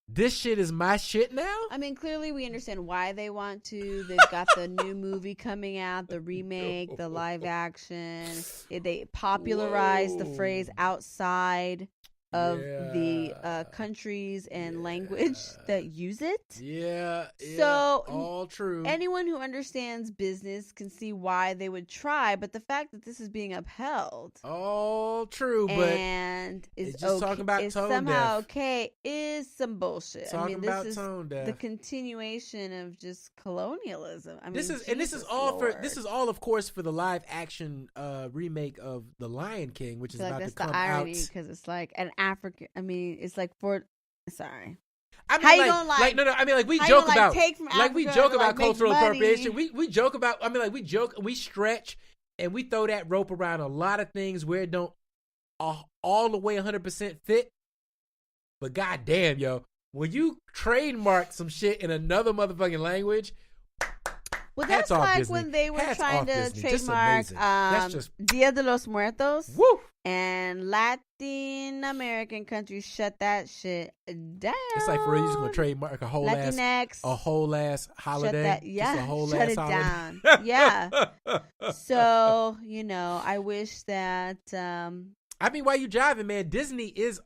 this shit is my shit now? I mean, clearly we understand why they want to. They've got the new movie coming out, the remake, the live action. They popularized the phrase outside of the countries and language that use it. Yeah. So all true. Anyone who understands business can see why they would try, but the fact that this is being upheld, all true, but and is just okay, talking about is tone somehow deaf. okay is some bullshit. Talking about this is tone deaf. the continuation of just colonialism. I mean, This is Jesus all Lord. for this is all, of course, for the live action remake of The Lion King, which is I feel about like to that's come the irony out. because it's like an African. I mean, it's like for. Sorry. I mean, How you like, gonna, like- no. I mean, like we how you joke gonna, about, take from like we Africa joke to, about like, make cultural money? appropriation. We joke about. I mean, like we joke, we stretch, and we throw that rope around a lot of things where it don't all the way 100% fit. But goddamn, yo, when you trademark some shit in another motherfucking language. Well, that's Hats off like Disney. when they were Hats trying off to Disney. Just trademark amazing. That's just Dia de los Muertos. woo. And Latin American countries shut that shit down. It's like for real, you just gonna trademark a whole ass holiday. Shut that, yeah, just a whole shut ass it holiday. down. Yeah. So I wish that. I mean, while you driving, man, Disney is.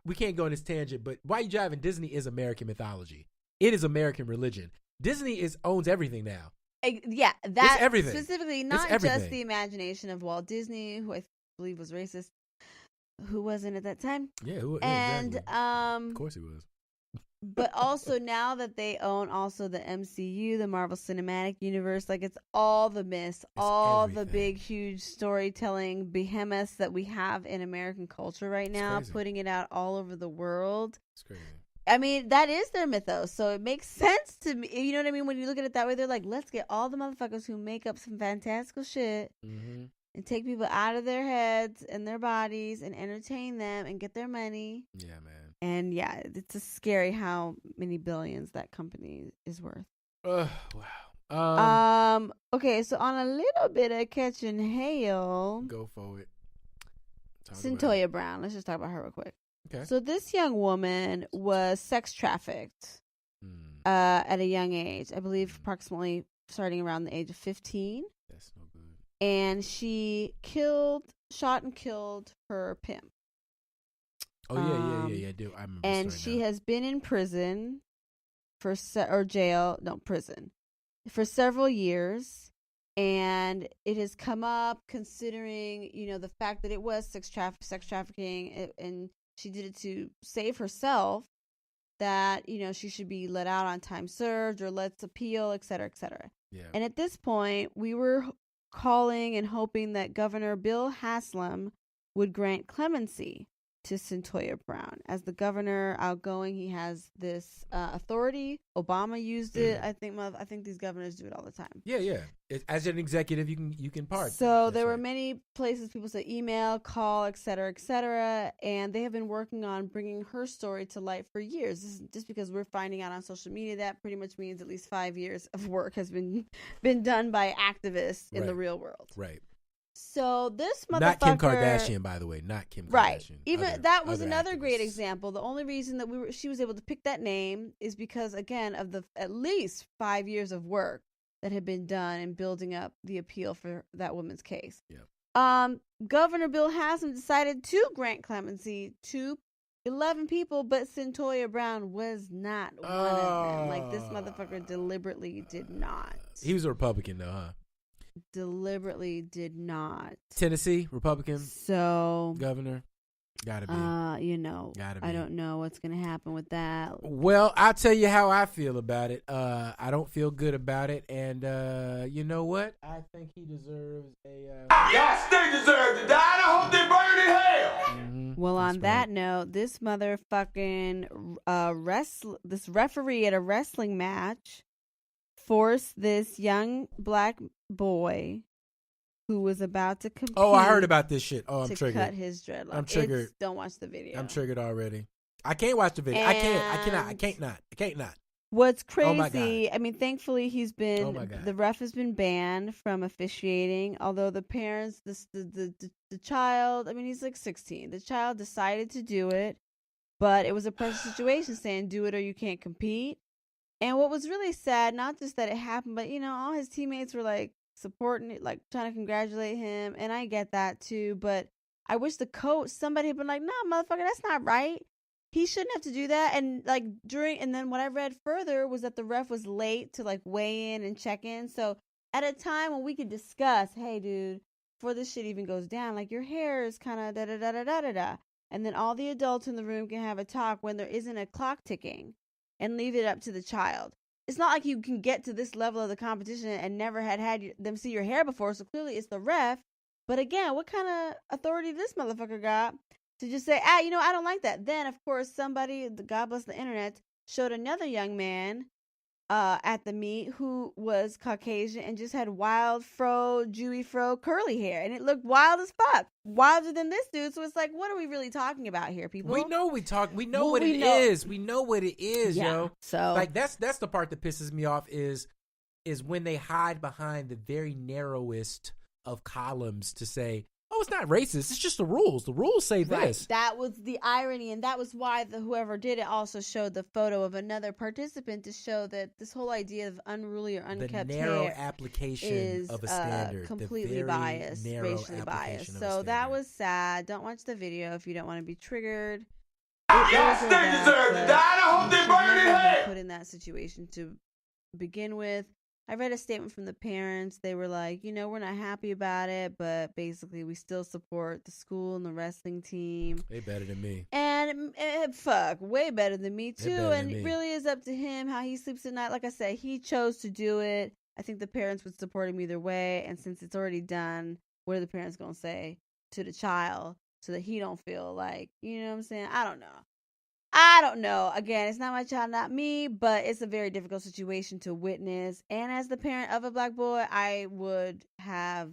We can't go on this tangent, but while you driving, Disney is American mythology. It is American religion. Disney owns everything now. Yeah, that It's everything. specifically, It's not everything. just the imagination of Walt Disney, who I believe was racist, who wasn't at that time. Yeah, And exactly. Of course he was. but also now that they own also the MCU, the Marvel Cinematic Universe, like it's all the myths, all the everything. big, huge storytelling behemoths that we have in American culture right now, crazy. putting it out all over the world. It's crazy. I mean, that is their mythos, so it makes sense to me. You know what I mean? When you look at it that way, they're like, let's get all the motherfuckers who make up some fantastical shit Mm-hmm. and take people out of their heads and their bodies and entertain them and get their money. Yeah, man. And yeah, it's just scary how many billions that company is worth. Wow. Okay, so on a little bit of catch and hail, Go for it. Talk about it. Centoya Brown. Let's just talk about her real quick. Okay. So this young woman was sex trafficked Mm, at a young age. I believe approximately starting around the age of 15. that's no good. And she shot and killed her pimp. Oh yeah. I do. I remember. And the story she now. has been in prison for prison for several years. And it has come up considering, the fact that it was sex trafficking, and she did it to save herself, that, she should be let out on time served or let's appeal, et cetera, et cetera. Yeah. And at this point, we were calling and hoping that Governor Bill Haslam would grant clemency to Centoya Brown. As the governor outgoing, he has this authority. Obama used it. I think these governors do it all the time. Yeah. As an executive, you can pardon. So That's there were right. many places people said email, call, et cetera, and they have been working on bringing her story to light for years. This is just because we're finding out on social media, that pretty much means at least 5 years of work has been done by activists in the Right. real world. Right. So this motherfucker, Not Kim Kardashian, by the way. Not Kim Kardashian. right? Even that was other another great activists. example. The only reason that she was able to pick that name is because, again, of the at least 5 years of work that had been done in building up the appeal for that woman's case. Yeah. Governor Bill Haslam decided to grant clemency to 11 people, but Centoya Brown was not one of them. Like, this motherfucker deliberately did not. He was a Republican, though, huh? Deliberately did not. Tennessee Republican So, governor. Gotta be. I be. don't know what's gonna happen with that. Well, I'll tell you how I feel about it. I don't feel good about it, and you know what? I think he deserves a. Yes, they deserve to die. I hope they burn in hell. Well, on that note, this motherfucking this referee at a wrestling match forced this young black boy who was about to compete. Oh, I heard about this shit. Oh, I'm to triggered. cut his dreadlock. I'm triggered. Don't watch the video. I'm triggered already. I can't watch the video. I can't not. What's Oh my crazy, God. I mean, thankfully he's been, Oh my God. the ref has been banned from officiating, although the parents, the child, I mean, he's like 16. The child decided to do it, but it was a pressure situation saying do it or you can't compete. And what was really sad, not just that it happened, but, all his teammates were like supporting it, like trying to congratulate him. And I get that too, but I wish the coach, somebody had been like, "No, motherfucker, that's not right. He shouldn't have to do that." And like and then what I read further was that the ref was late to like weigh in and check in. So at a time when we could discuss, hey, dude, before this shit even goes down, like your hair is kind of da da da da da da da, and then all the adults in the room can have a talk when there isn't a clock ticking, and leave it up to the child. It's not like you can get to this level of the competition and never had them see your hair before. So clearly it's the ref. But again, what kind of authority this motherfucker got to just say, I don't like that. Then, of course, somebody, God bless the internet, showed another young man at the meet who was Caucasian and just had wild Jewy curly hair. And it looked wild as fuck. Wilder than this dude. So it's like, what are we really talking about here, people? We know We know what it is. We know what it is, yo. So like that's the part that pisses me off is when they hide behind the very narrowest of columns to say, oh, it's not racist. It's just the rules. The rules say this. Right. That was the irony, and that was why whoever did it also showed the photo of another participant to show that this whole idea of unruly or unkept the narrow hair application is of a standard, completely biased, racially biased. So that was sad. Don't watch the video if you don't want to be triggered. Yes, they deserve to die. I hope they burn in hell. Put in that situation to begin with. I read a statement from the parents. They were like, we're not happy about it, but basically we still support the school and the wrestling team. They better than me. And way better than me too. And it really is up to him how he sleeps at night. Like I said, he chose to do it. I think the parents would support him either way. And since it's already done, what are the parents going to say to the child so that he don't feel like, you know what I'm saying? I don't know. Again, it's not my child, not me, but it's a very difficult situation to witness. And as the parent of a black boy, I would have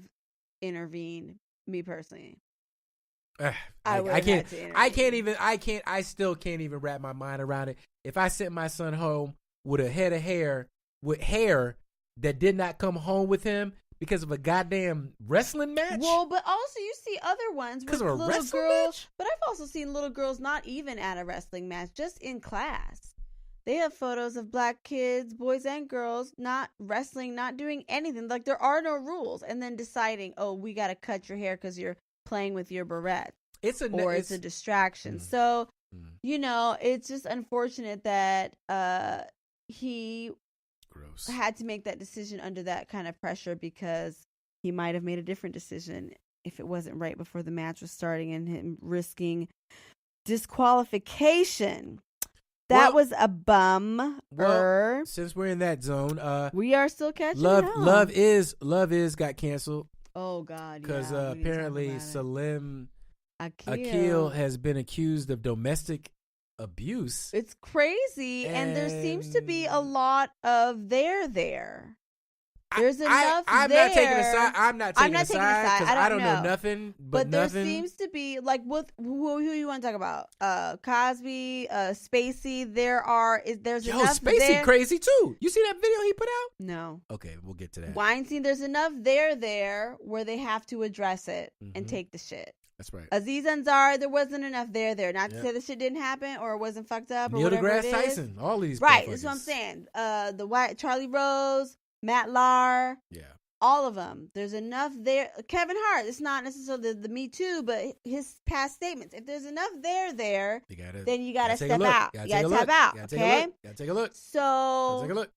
intervened, me personally. I still can't even wrap my mind around it. If I sent my son home with a head of hair, with hair that did not come home with him because of a goddamn wrestling match? Well, but also you see other ones with little girls. But I've also seen little girls not even at a wrestling match, just in class. They have photos of black kids, boys and girls, not wrestling, not doing anything. Like there are no rules. And then deciding, oh, we got to cut your hair because you're playing with your barrette. It's a distraction. So, it's just unfortunate that he had to make that decision under that kind of pressure because he might have made a different decision if it wasn't right before the match was starting and him risking disqualification. That was a bum. Well, since we're in that zone, we are still catching Love is got canceled. Oh God! Because apparently Salim Akil has been accused of domestic abuse. It's crazy, and there seems to be a lot of there. There's enough I'm there. Not taking a side. I'm not taking a side because I don't know nothing. But there seems to be like who you want to talk about? Cosby, Spacey. There's enough Spacey there. Crazy too. You see that video he put out? No. Okay, we'll get to that. Weinstein. There's enough there where they have to address it and take the shit. That's right. Aziz Ansari, there wasn't enough there. Not to say the shit didn't happen or it wasn't fucked up or Neil whatever deGrasse it is. Tyson, all these right. That's what I'm saying. The white Charlie Rose, Matt Lauer, all of them. There's enough there. Kevin Hart. It's not necessarily the Me Too, but his past statements. If there's enough there, then you gotta step out. You gotta tap out. Okay. Gotta take a look. So. Take a look.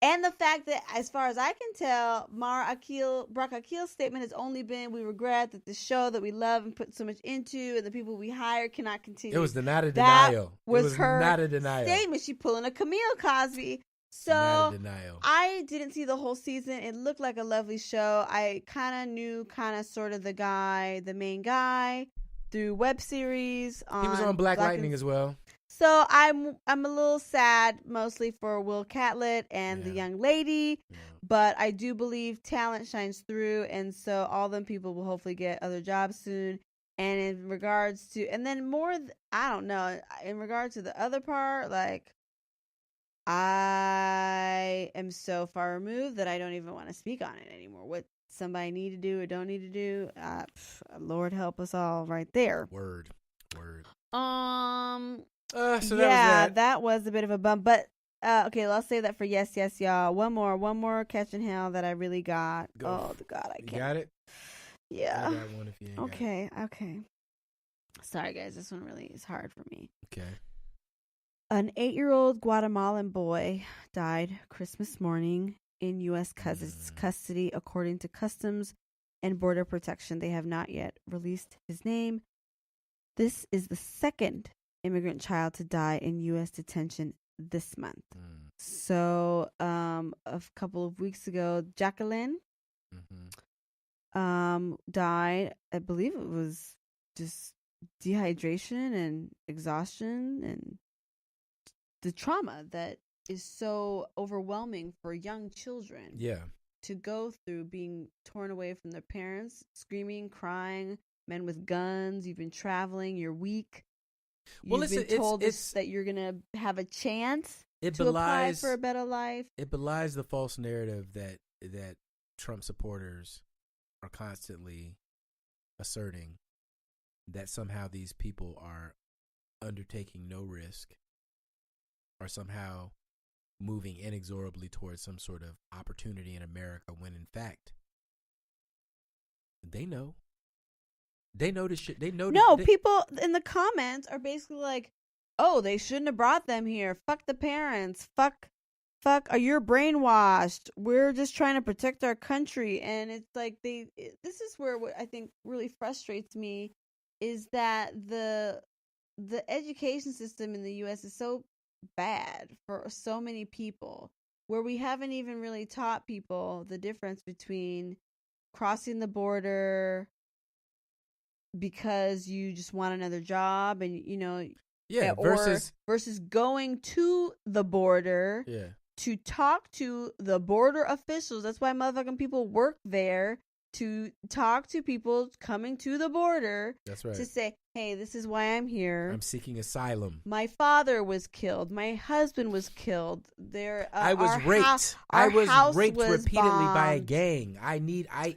And the fact that, as far as I can tell, Brock Akil's statement has only been, we regret that the show that we love and put so much into and the people we hired cannot continue. It was not a denial. Was her not a denial. Statement. She pulling a Camille Cosby. So I didn't see the whole season. It looked like a lovely show. I kind of knew sort of the main guy through web series. He was on Black Lightning as well. So I'm a little sad, mostly for Will Catlett and the young lady, but I do believe talent shines through, and so all them people will hopefully get other jobs soon. And in regards to, and then I don't know, in regard to the other part, like I am so far removed that I don't even want to speak on it anymore. What somebody need to do or don't need to do, Lord help us all, right there. Word. So that was a bit of a bump, but okay, let's save that for yes, y'all. One more catching hell that I really got. Go. Oh, God, I can't. You got it? Yeah. I got one if you ain't okay. Sorry, guys. This one really is hard for me. Okay. An 8-year-old Guatemalan boy died Christmas morning in U.S. custody, according to Customs and Border Protection. They have not yet released his name. This is the second immigrant child to die in U.S. detention this month. So, a couple of weeks ago, Jacqueline died. I believe it was just dehydration and exhaustion and the trauma that is so overwhelming for young children. Yeah. To go through being torn away from their parents, screaming, crying, men with guns. You've been traveling. You're weak. You've been told that you're going to have a chance to apply for a better life. It belies the false narrative that Trump supporters are constantly asserting, that somehow these people are undertaking no risk or somehow moving inexorably towards some sort of opportunity in America, when in fact they know this shit. They know. No, people in the comments are basically like, "Oh, they shouldn't have brought them here. Fuck the parents. Fuck. You're brainwashed. We're just trying to protect our country." And it's like this is where what I think really frustrates me is that the education system in the U.S. is so bad for so many people, where we haven't even really taught people the difference between crossing the border because you just want another job and versus going to the border to talk to the border officials. That's why motherfucking people work there, to talk to people coming to the border. That's right. To say, hey, this is why I'm here. I'm seeking asylum. My father was killed. My husband was killed. I was raped. I was raped repeatedly by a gang.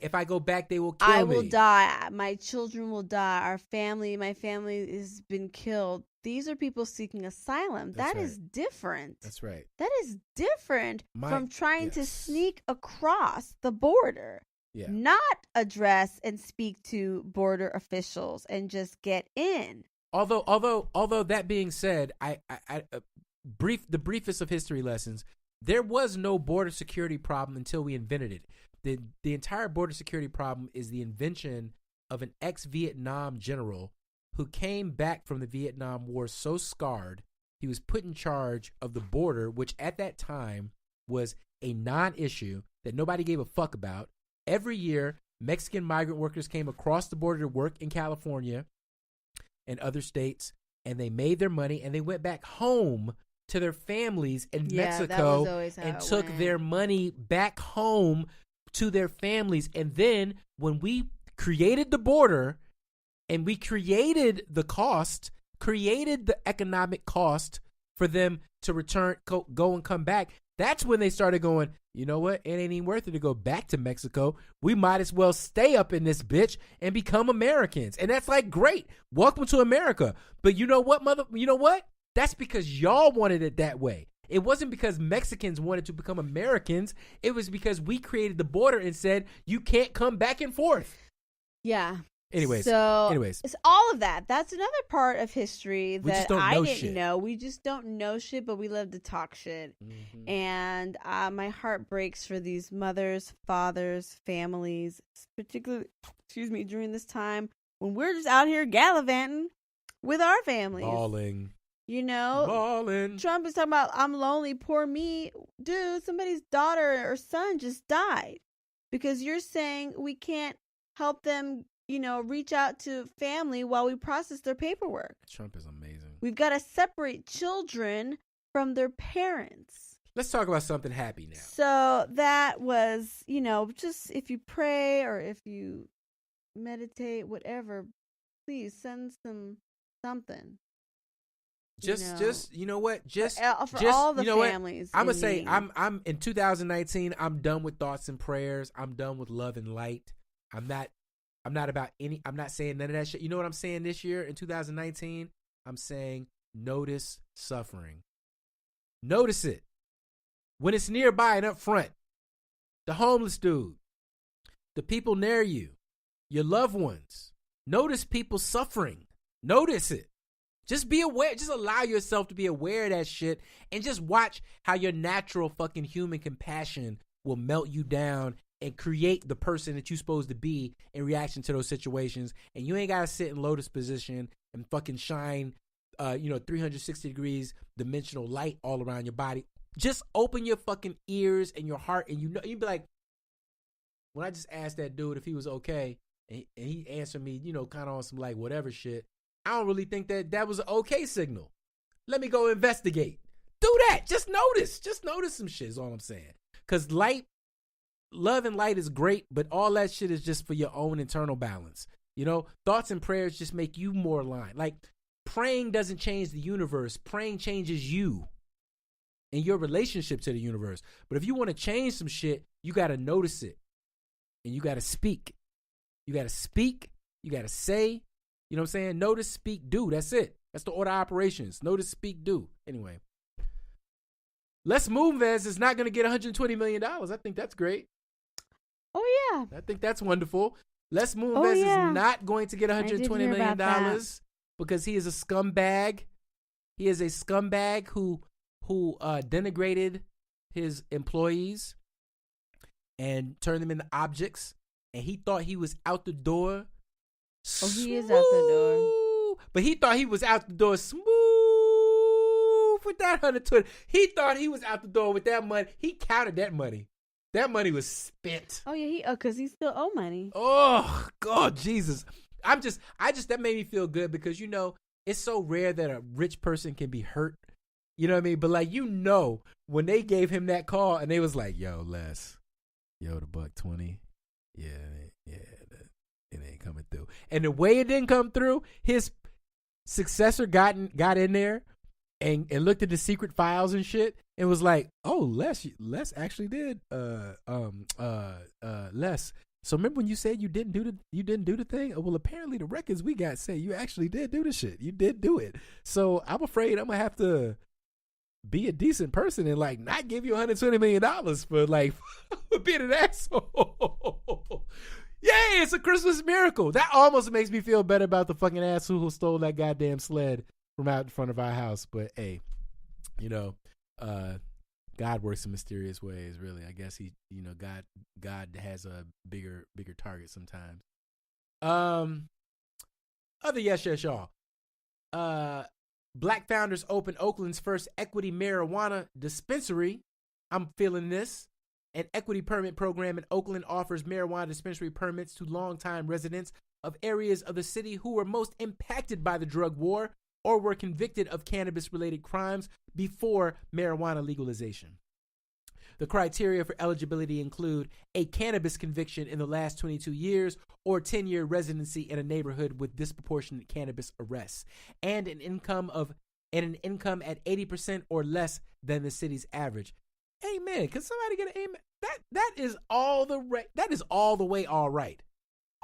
If I go back, they will kill me. I will die. My children will die. My family has been killed. These are people seeking asylum. That is different. That's right. That is different from trying to sneak across the border. Yeah. Not address and speak to border officials and just get in. Although that being said, the briefest of history lessons, there was no border security problem until we invented it. The entire border security problem is the invention of an ex-Vietnam general who came back from the Vietnam War so scarred, he was put in charge of the border, which at that time was a non-issue that nobody gave a fuck about. Every year, Mexican migrant workers came across the border to work in California and other states, and they made their money, and they went back home to their families in Mexico and took their money back home to their families. And then when we created the border and we created the economic cost for them to return, go and come back, that's when they started going, you know what? It ain't even worth it to go back to Mexico. We might as well stay up in this bitch and become Americans. And that's like, great. Welcome to America. But you know what, That's because y'all wanted it that way. It wasn't because Mexicans wanted to become Americans. It was because we created the border and said, you can't come back and forth. Yeah. Anyways, it's all of that. That's another part of history that I didn't know. We just don't know shit, but we love to talk shit. Mm-hmm. And my heart breaks for these mothers, fathers, families, particularly, during this time when we're just out here gallivanting with our families. Balling. Balling. Trump is talking about, I'm lonely, poor me. Dude, somebody's daughter or son just died because you're saying we can't help them reach out to family while we process their paperwork. Trump is amazing. We've got to separate children from their parents. Let's talk about something happy now. So that was, just if you pray or if you meditate, whatever, please send something. Just you know what? Just for all the families. I'm gonna say I'm in 2019. I'm done with thoughts and prayers. I'm done with love and light. I'm not about any. I'm not saying none of that shit. You know what I'm saying this year in 2019? I'm saying notice suffering. Notice it when it's nearby and up front. The homeless dude, the people near you, your loved ones. Notice people suffering. Notice it. Just be aware. Just allow yourself to be aware of that shit and just watch how your natural fucking human compassion will melt you down and create the person that you're supposed to be in reaction to those situations. And you ain't got to sit in lotus position and fucking shine, 360 degrees dimensional light all around your body. Just open your fucking ears and your heart, and you'd be like, when I just asked that dude if he was okay, and he answered me, kind of on some like whatever shit, I don't really think that was an okay signal. Let me go investigate. Do that. Just notice some shit is all I'm saying. Because love and light is great, but all that shit is just for your own internal balance. Thoughts and prayers just make you more aligned. Like, praying doesn't change the universe. Praying changes you and your relationship to the universe. But if you want to change some shit, you got to notice it. And you got to speak. You got to speak. You got to say. You know what I'm saying? Notice, speak, do. That's it. That's the order of operations. Notice, speak, do. Anyway. Les Moonves is not going to get $120 million. I think that's great. Oh, yeah. I think that's wonderful. Les Moonves is not going to get $120 million because he is a scumbag. He is a scumbag who denigrated his employees and turned them into objects. And he thought he was out the door. Oh, he is out the door. But he thought he was out the door smooth with that 120. He thought he was out the door with that money. He counted that money. That money was spent. Oh yeah, because he still owe money. Oh God, Jesus! That made me feel good because it's so rare that a rich person can be hurt. You know what I mean? But like when they gave him that call and they was like, "Yo, Les, the $120, yeah, it ain't coming through." And the way it didn't come through, his successor got in there and looked at the secret files and shit and was like, "Oh, Les actually did. Les. So remember when you said you didn't do the thing? Well, apparently the records we got say you actually did do the shit. You did do it. So I'm afraid I'm gonna have to be a decent person and like not give you $120 million for like for being an asshole." Yay, it's a Christmas miracle. That almost makes me feel better about the fucking asshole who stole that goddamn sled from out in front of our house. But hey, God works in mysterious ways, really. I guess God has a bigger target sometimes. Other yes, y'all. Black founders open Oakland's first equity marijuana dispensary. I'm feeling this. An equity permit program in Oakland offers marijuana dispensary permits to longtime residents of areas of the city who were most impacted by the drug war or were convicted of cannabis-related crimes before marijuana legalization. The criteria for eligibility include a cannabis conviction in the last 22 years or 10-year residency in a neighborhood with disproportionate cannabis arrests, and an income at 80% or less than the city's average. Amen. Can somebody get an amen? That is all the way all right.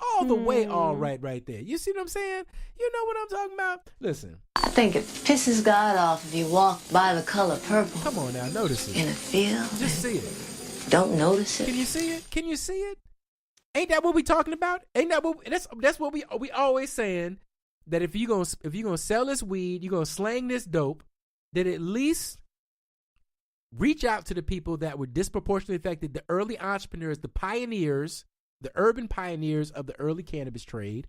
All the way all right there. You see what I'm saying? You know what I'm talking about? Listen. I think it pisses God off if you walk by the color purple. Come on now, notice it. In a field. Just see it. Don't notice it. Can you see it? Can you see it? Ain't that what we talking about? Ain't that what that's what we always saying, that if you gonna sell this weed, you gonna slang this dope, that at least reach out to the people that were disproportionately affected, the early entrepreneurs, the pioneers, the urban pioneers of the early cannabis trade.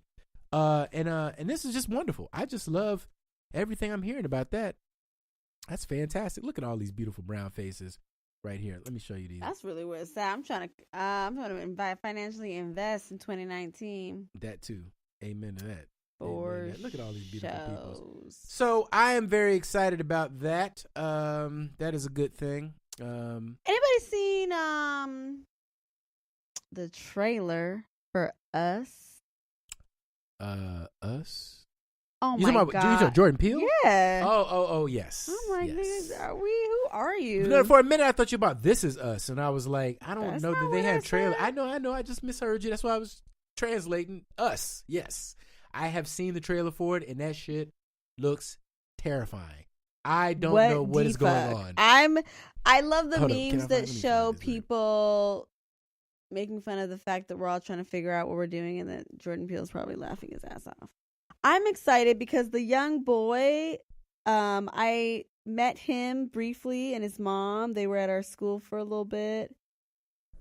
And this is just wonderful. I just love everything I'm hearing about that. That's fantastic. Look at all these beautiful brown faces right here. Let me show you these. That's really where it's at. I'm trying to financially invest in 2019. That too. Amen to that. For Look at all these beautiful people. shows. So I am very excited about that. That is a good thing. Anybody seen the trailer for Us? Us? Oh you my talking god! You talking Jordan Peele? Yeah. Oh, yes. I'm like, yes. niggas, who are you? No, for a minute I thought you about This Is Us, and I was like, I don't That's know. not Did they what have I trailer? said. I know. I just misheard you. That's why I was translating Us. Yes, I have seen the trailer for it, and that shit looks terrifying. I don't know what is going on. I love the Hold up, memes that show people making fun of the fact that we're all trying to figure out what we're doing, and that Jordan Peele's probably laughing his ass off. I'm excited because the young boy, I met him briefly and his mom. They were at our school for a little bit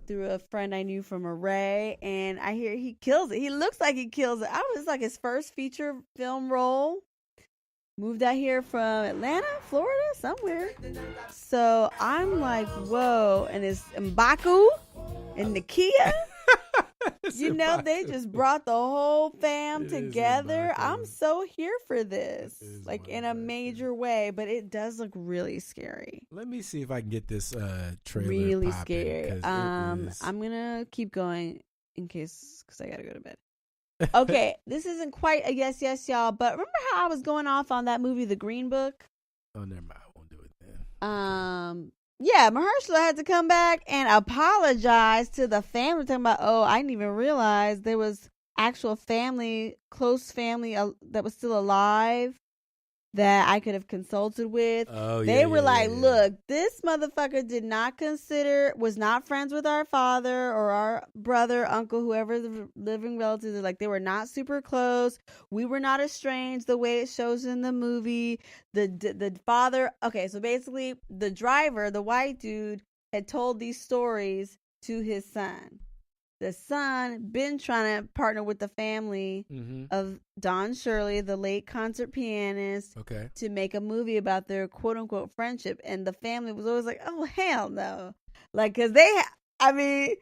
through a friend I knew from Array, and I hear he kills it. He looks like he kills it. I was like his first feature film role. Moved out here from Atlanta, Florida, somewhere. So I'm like, whoa. And it's M'Baku and Nakia. They just brought the whole fam together. I'm so here for this, like in a major way, but it does look really scary. Let me see if I can get this trailer really popping, scary. I'm gonna keep going because I gotta go to bed. Okay, this isn't quite a yes, y'all, but remember how I was going off on that movie, The Green Book? Oh, never mind. I won't do it then. Yeah, Mahershala had to come back and apologize to the family, talking about, I didn't even realize there was actual family, close family that was still alive that I could have consulted with. They were like, look, this motherfucker was not friends with our father or our brother, uncle, whoever the living relatives. Like, they were not super close. We were not estranged the way it shows in the movie. The father, okay, so basically the driver, the white dude, had told these stories to his son. The son been trying to partner with the family of Don Shirley, the late concert pianist, to make a movie about their quote unquote friendship. And the family was always like, oh, hell no. Like, because may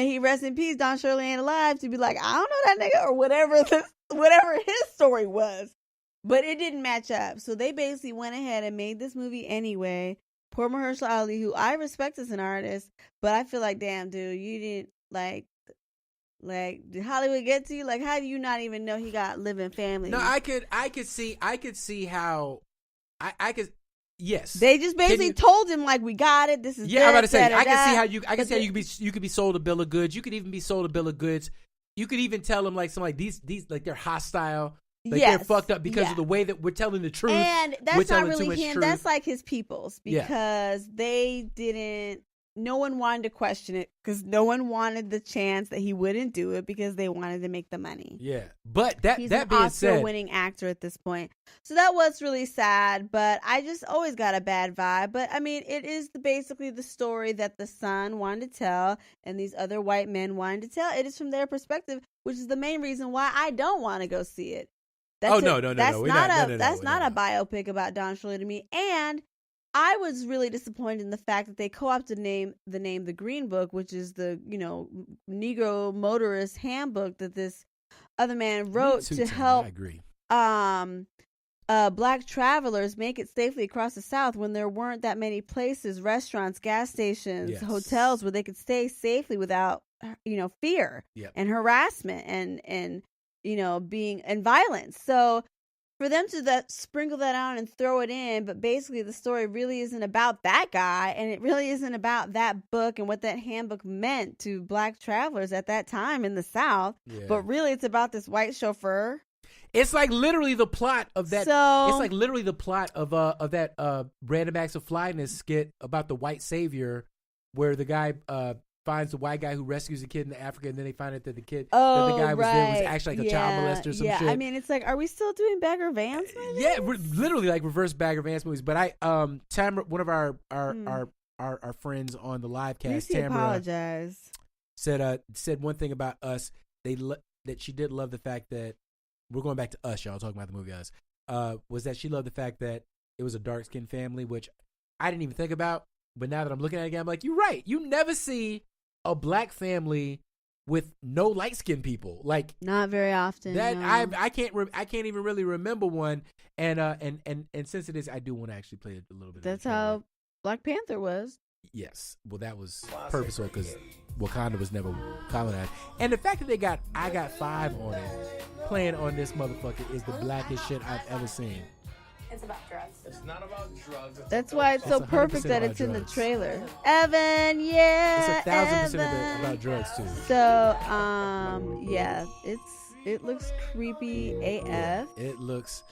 he rest in peace, Don Shirley ain't alive, to be like, I don't know that nigga, or whatever his story was. But it didn't match up. So they basically went ahead and made this movie anyway. Poor Mahershala Ali, who I respect as an artist, but I feel like, damn, dude, you didn't. Like, did Hollywood get to you? Like, how do you not even know he got living family? No, I could see how, I could, yes. They just basically told him, like, we got it. This is I'm about to say, I can see how you could be sold a bill of goods. You could even be sold a bill of goods. You could even tell them, like, something like these, like, they're hostile. Like, they're fucked up because of the way that we're telling the truth. And that's not really him. Truth. That's like his peoples, because they didn't. No one wanted to question it because no one wanted the chance that he wouldn't do it because they wanted to make the money. Yeah, but he's an Oscar-winning actor at this point, so that was really sad. But I just always got a bad vibe. But I mean, it is basically the story that the son wanted to tell, and these other white men wanted to tell. It is from their perspective, which is the main reason why I don't want to go see it. No. That's not a biopic about Don Shirley to me, and I was really disappointed in the fact that they co-opted the name The Green Book, which is the, Negro motorist handbook that this other man wrote to help black travelers make it safely across the South when there weren't that many places, restaurants, gas stations, hotels where they could stay safely without, fear and harassment and being and violence. So for them to sprinkle that out and throw it in, but basically the story really isn't about that guy, and it really isn't about that book and what that handbook meant to black travelers at that time in the South. But really, it's about this white chauffeur. It's like literally the plot of that. It's like literally the plot of that Random Acts of Flyness skit about the white savior, where the guy finds the white guy who rescues a kid in Africa, and then they find out that the guy was actually like a child molester or some shit. I mean, it's like, are we still doing Bagger Vance movies? Yeah, literally like reverse Bagger Vance movies. But Tamara, one of our friends on the live cast, Tamara, said one thing about Us. That she did love the fact that we're going back to Us, y'all talking about the movie Us. Was that she loved the fact that it was a dark skinned family, which I didn't even think about. But now that I'm looking at it again, I'm like, you're right. You never see a black family with no light skinned people, like not very often. That no. I can't even really remember one. And since it is, I do want to actually play it a little bit. That's how Black Panther was. Yes, well, that was purposeful because Wakanda was never colonized. And the fact that I Got 5 on it, playing on this motherfucker, is the blackest shit I've ever seen. It's about drugs. It's not about drugs. That's why it's so perfect that it's in the trailer. Evan, yeah. It's 1,000% about drugs too. So, it looks creepy AF. It looks.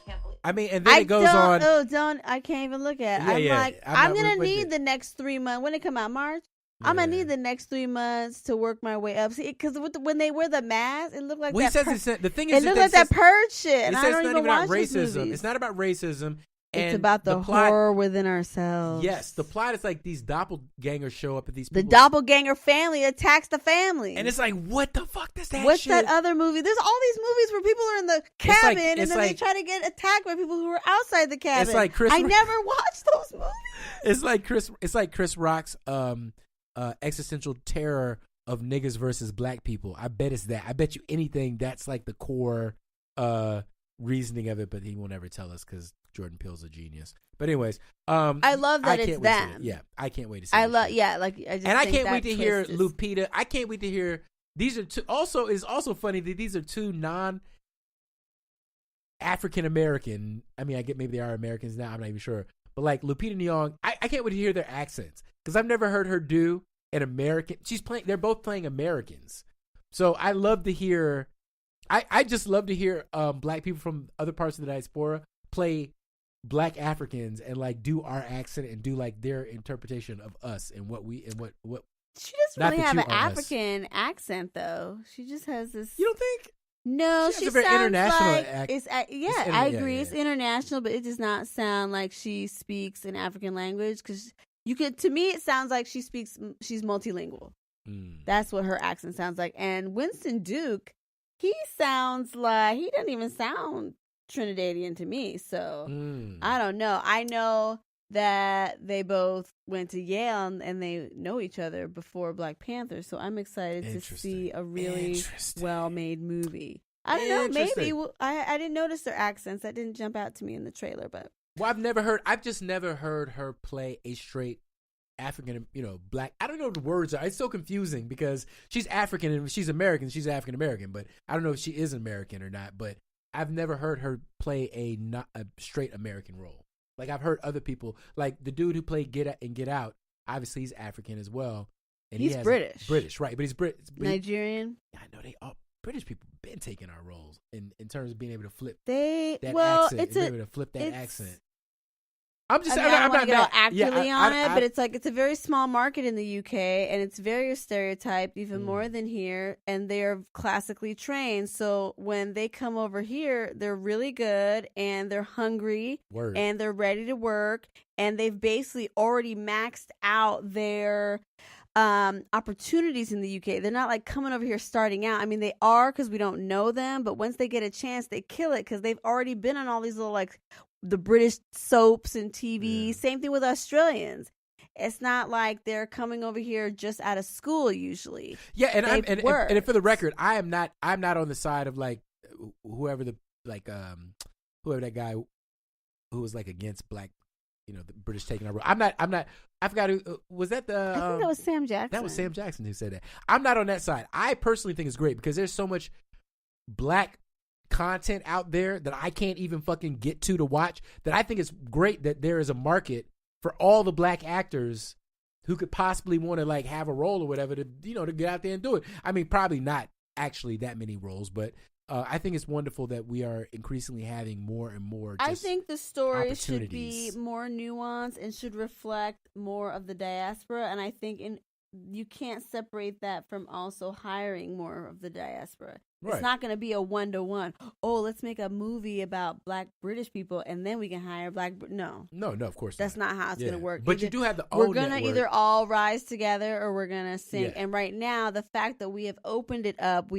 I mean, and then it goes on. Oh, I can't even look at it. I'm gonna need the next 3 months. When it come out, March? I'm gonna need the next 3 months to work my way up. See, because when they wear the mask, it looked like well, that. He says the thing is, it looked like that purge shit, and I don't it's not even about watch racism. these movies. It's not about racism. It's about the plot, horror within ourselves. Yes, the plot is like these doppelgangers show up at these. The doppelganger family attacks the family, and it's like, what the fuck does that? What's shit? that other movie? There's all these movies where people are in the cabin and then they try to get attacked by people who are outside the cabin. It's like I never watched those movies. It's like Chris Rock's existential terror of niggas versus black people. I bet it's that. I bet you anything that's like the core reasoning of it, but he won't ever tell us because Jordan Peele's a genius. But anyways, I love that it's them. Yeah, I can't wait to see. I can't wait to hear Lupita. I can't wait to hear. These are two. Also, it's also funny that these are two non-African American. I mean, I get maybe they are Americans now. I'm not even sure. But like Lupita Nyong'o, I can't wait to hear their accents because I've never heard her do an American. They're both playing Americans, so I love to hear. I just love to hear black people from other parts of the diaspora play black Africans and like do our accent and do like their interpretation of us and what we and what. She doesn't really have an African accent though. She just has this. You don't think? No, she has a very international like I agree. It's international, but it does not sound like she speaks an African language because to me, it sounds like she's multilingual. That's what her accent sounds like. And Winston Duke, he sounds like, he doesn't even sound Trinidadian to me. So I don't know. I know that they both went to Yale and they know each other before Black Panther. So I'm excited to see a really well-made movie. I don't know. Maybe I didn't notice their accents. That didn't jump out to me in the trailer. But I've just never heard her play a straight African, black. I don't know what the words are. It's so confusing because she's African and she's American. She's African American, but I don't know if she is American or not. But I've never heard her play a straight American role. Like I've heard other people, like the dude who played Get Out. Obviously, he's African as well, and he's British. British, right? But he's Nigerian. I know they all British people been taking our roles in terms of being able to flip accent. I'm just. I don't want to get all accurately on it, but it's a very small market in the UK, and it's very stereotyped, even more than here. And they're classically trained, so when they come over here, they're really good, and they're hungry, and they're ready to work, and they've basically already maxed out their opportunities in the UK. They're not like coming over here starting out. I mean, they are because we don't know them, but once they get a chance, they kill it because they've already been on all these little like the British soaps and TV. Yeah. Same thing with Australians. It's not like they're coming over here just out of school usually. Yeah, and and for the record, I'm not on the side of like whoever that guy who was like against black, the British taking our role. I'm not. I forgot who was that. I think that was Sam Jackson. That was Sam Jackson who said that. I'm not on that side. I personally think it's great because there's so much black content out there that I can't even fucking get to watch, that I think it's great that there is a market for all the black actors who could possibly want to like have a role or whatever to get out there and do it. I mean, probably not actually that many roles, but I think it's wonderful that we are increasingly having more and more. I think the story should be more nuanced and should reflect more of the diaspora, and I think you can't separate that from also hiring more of the diaspora. Right. It's not going to be a 1-to-1. Oh, let's make a movie about black British people and then we can hire black. No, of course that's not how it's going to work. But you do have we're going to either all rise together or we're going to sink. Yeah. And right now, the fact that we have opened it up,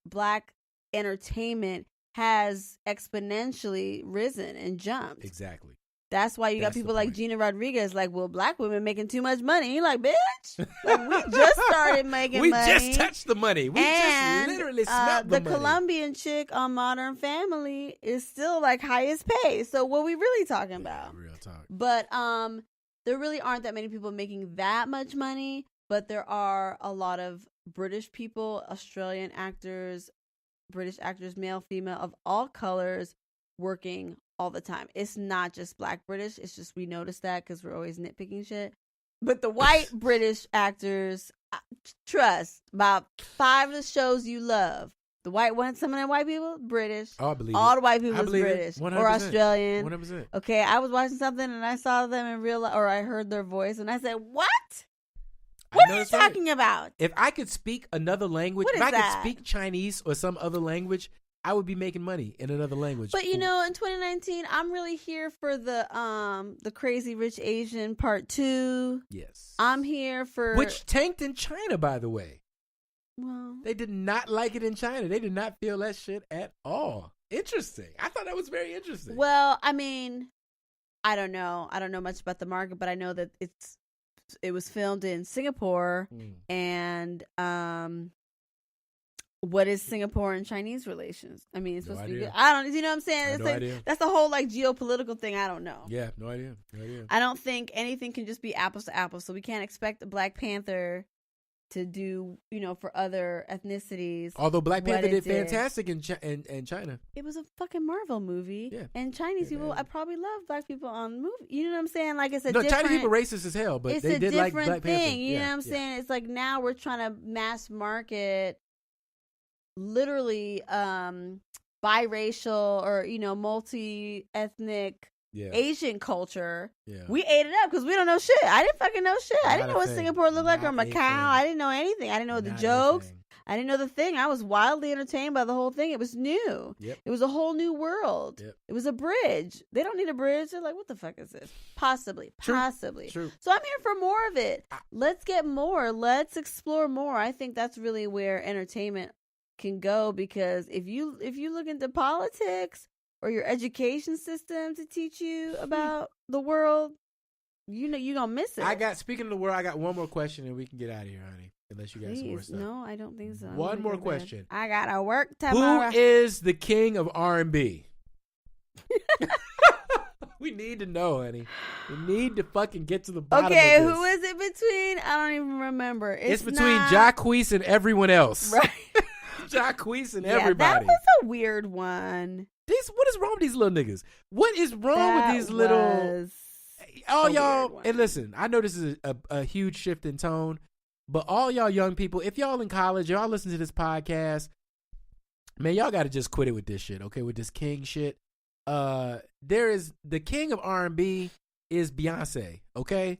black entertainment has exponentially risen and jumped. Exactly. That's why you got people like Gina Rodriguez, like, well, black women making too much money. You're like, bitch, like, we just started making money. We just touched the money. We just literally smelled the money. The Colombian chick on Modern Family is still like highest pay. So what we really talking about? Real talk. But there really aren't that many people making that much money. But there are a lot of British people, Australian actors, British actors, male, female, of all colors, working all the time. It's not just black British. It's just we notice that because we're always nitpicking shit. But the white British actors, trust, about 5 of the shows you love. The white ones, some of them white people, British. Oh, I believe all the white people is British 100%. Or Australian. 100%. Okay, I was watching something and I saw them in real life, or I heard their voice and I said, "What?" What are you talking about? If I could speak another language, if I could speak Chinese or some other language, I would be making money in another language. But in 2019, I'm really here for the Crazy Rich Asian Part 2. Yes. I'm here for which tanked in China, by the way. Well, they did not like it in China. They did not feel that shit at all. Interesting. I thought that was very interesting. Well, I mean, I don't know. I don't know much about the market, but I know that it was filmed in Singapore, and what is Singapore and Chinese relations? I mean, it's supposed to be good. I don't, you know what I'm saying? It's idea. That's the whole like geopolitical thing. I don't know. Yeah, no idea. I don't think anything can just be apples to apples. So we can't expect the Black Panther to do, for other ethnicities. Although Black Panther did fantastic in China. It was a fucking Marvel movie. Yeah. And Chinese people, I probably love Black people on movie. You know what I'm saying? Like it's a different... Chinese people racist as hell, but they did like Black Panther. It's a different thing. You know what I'm saying? It's like now we're trying to mass market literally biracial or multi-ethnic Asian culture. We ate it up because we don't know shit. I didn't fucking know shit. I didn't know what Singapore looked like or Macau. I didn't know anything. I didn't know the jokes. I didn't know the thing. I was wildly entertained by the whole thing. It was new. It was a whole new world. It was a bridge. They don't need a bridge. They're like, what the fuck is this? Possibly. True. So I'm here for more of it. Let's get more. Let's explore more. I think that's really where entertainment can go, because if you look into politics or your education system to teach you about the world, you're gonna miss it. Speaking of the world, I got one more question and we can get out of here, honey. Unless you got some more stuff. No, I don't think so. One more question. I gotta work tomorrow. Who is the king of R&B? We need to know, honey. We need to fucking get to the bottom of this. Okay, who is it between? I don't even remember. It's between Jaquis and everyone else. Right. Jaquis and everybody. That was a weird one. What is wrong with these little niggas? What is wrong with these little... All y'all... And listen, I know this is a huge shift in tone, but all y'all young people, if y'all in college, y'all listen to this podcast, man, y'all got to just quit it with this shit, okay? With this king shit. There is... The king of R&B is Beyonce, okay?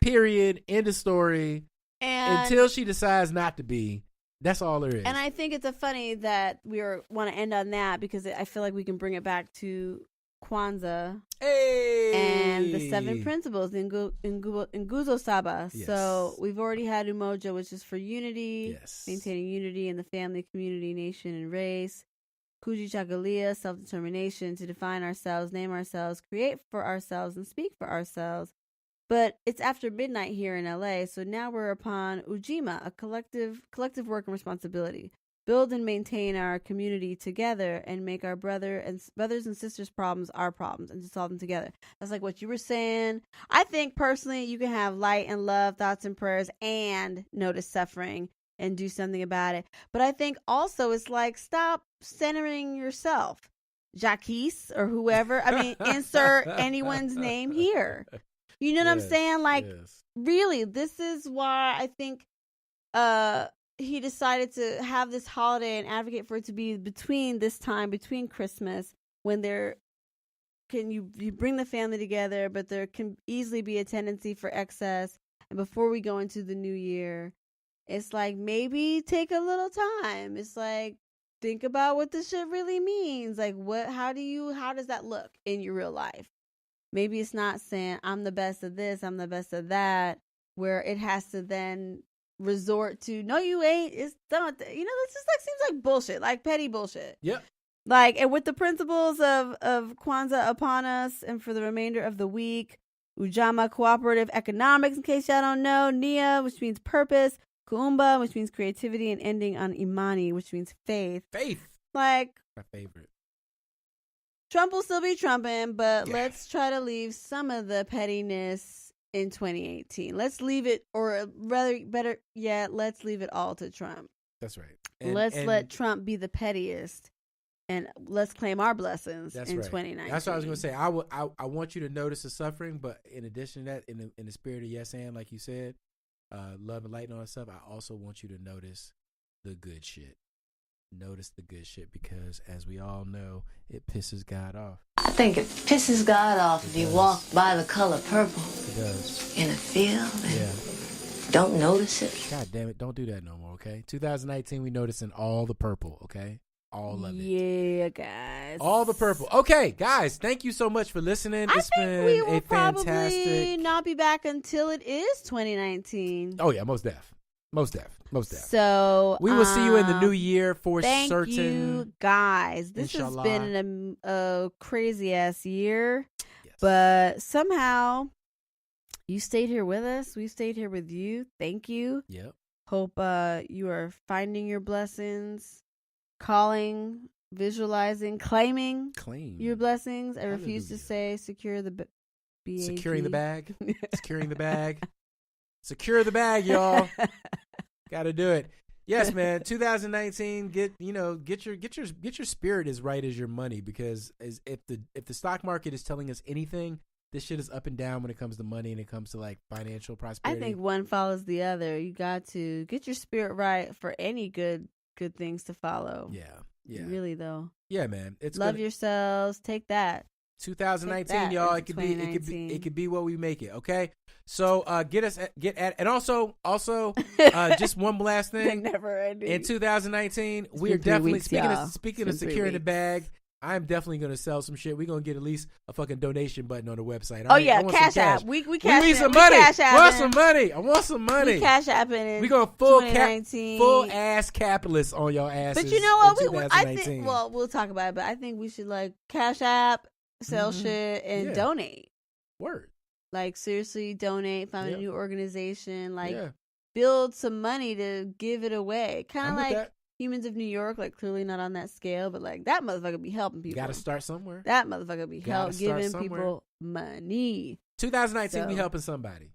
Period. End of story. And until she decides not to be... That's all there is. And I think it's funny that we want to end on that, because I feel like we can bring it back to Kwanzaa and the 7 principles in Nguzo Saba. Yes. So we've already had Umoja, which is for unity, maintaining unity in the family, community, nation, and race. Kujichagulia, self-determination, to define ourselves, name ourselves, create for ourselves, and speak for ourselves. But it's after midnight here in LA, so now we're upon Ujima, a collective work and responsibility. Build and maintain our community together and make our brothers and sisters' problems our problems, and to solve them together. That's like what you were saying. I think personally you can have light and love, thoughts and prayers, and notice suffering and do something about it. But I think also it's like, stop centering yourself. Jaquis or whoever. I mean, insert anyone's name here. You know what I'm saying? Like, really, this is why I think he decided to have this holiday and advocate for it to be between this time, between Christmas, when you bring the family together, but there can easily be a tendency for excess. And before we go into the new year, it's like, maybe take a little time. It's like, think about what this shit really means. Like, how does that look in your real life? Maybe it's not saying I'm the best of this, I'm the best of that, where it has to then resort to, no, you ain't. It's done. This just like seems like bullshit, like petty bullshit. Yep. Like, and with the principles of Kwanzaa upon us, and for the remainder of the week, Ujama, cooperative economics, in case y'all don't know, Nia, which means purpose, Kuumba, which means creativity, and ending on Imani, which means faith. Faith. Like, my favorite. Trump will still be trumping, but let's try to leave some of the pettiness in 2018. Let's leave it, or rather, better yet, let's leave it all to Trump. That's right. Let's let Trump be the pettiest, and let's claim our blessings in 2019. That's what I was going to say. I want you to notice the suffering, but in addition to that, in the spirit of yes and, like you said, love and light and all that stuff, I also want you to notice the good shit. Notice the good shit, because as we all know, it pisses God off. I think it pisses God off if you walk by the color purple. It does. In a field and don't notice it. God damn it. Don't do that no more, okay? 2019, we noticing all the purple, okay? All of it. Yeah, guys. All the purple. Okay, guys, thank you so much for listening. It's been we will a fantastic. probably not be back until it is 2019. Oh, yeah, most def. So we will see you in the new year for thank certain. you, guys. This Inshallah. has been a crazy ass year, Yes. but somehow you stayed here with us. We stayed here with you. Thank you. Yep. Hope you are finding your blessings, calling, visualizing, claiming Clean. your blessings. I refuse to Hallelujah. say secure the BAG. Securing the bag. Securing the bag. Secure the bag, y'all. Got to do it. Yes, man. 2019. Get your spirit as right as your money, because if the stock market is telling us anything, this shit is up and down when it comes to money and it comes to like financial prosperity. I think one follows the other. You got to get your spirit right for any good things to follow. Yeah. Really though. Yeah, man. It's Love yourselves. Take that. 2019, Take that y'all. into It could be what we make it. Okay. So and also just one last thing. Never ending. In 2019, we are been 3 definitely weeks, y'all. speaking It's of been 3 securing the weeks. bag. I'm definitely gonna sell some shit. We're gonna get at least a fucking donation button on the website. Oh All right? yeah, I want some Cash App. We We cash need some we money. Cash I want apping. some money. I want some money. We Cash Apping. We going full 2019. ass capitalists on your asses. But you know what? in I 2019. think. Well, we'll talk about it. But I think we should like Cash App, sell shit, and Yeah. donate. Word. Like seriously, donate. Find Yep. a new organization. Like Yeah. build some money to give it away. Kind I'm of with like that. Humans of New York. Like clearly not on that scale, but like that motherfucker be helping people. Got to start somewhere. That motherfucker be Gotta start giving somewhere. people money. 2019, we So- helping somebody,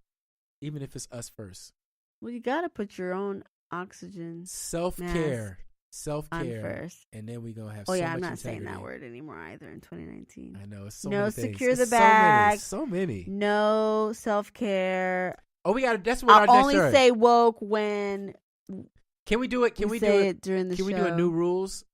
even if it's us first. Well, you gotta put your own oxygen Self-care. on Self-care. first. And then we're going to have Oh so yeah, much I'm not saying integrity. that word anymore either in 2019. I know. It's so No, many things. secure the It's bag. So many. No self-care. Oh, we got to, that's what I our next only turn. say woke when Can we do it? Can we do say it? during the Can show. we do a new rules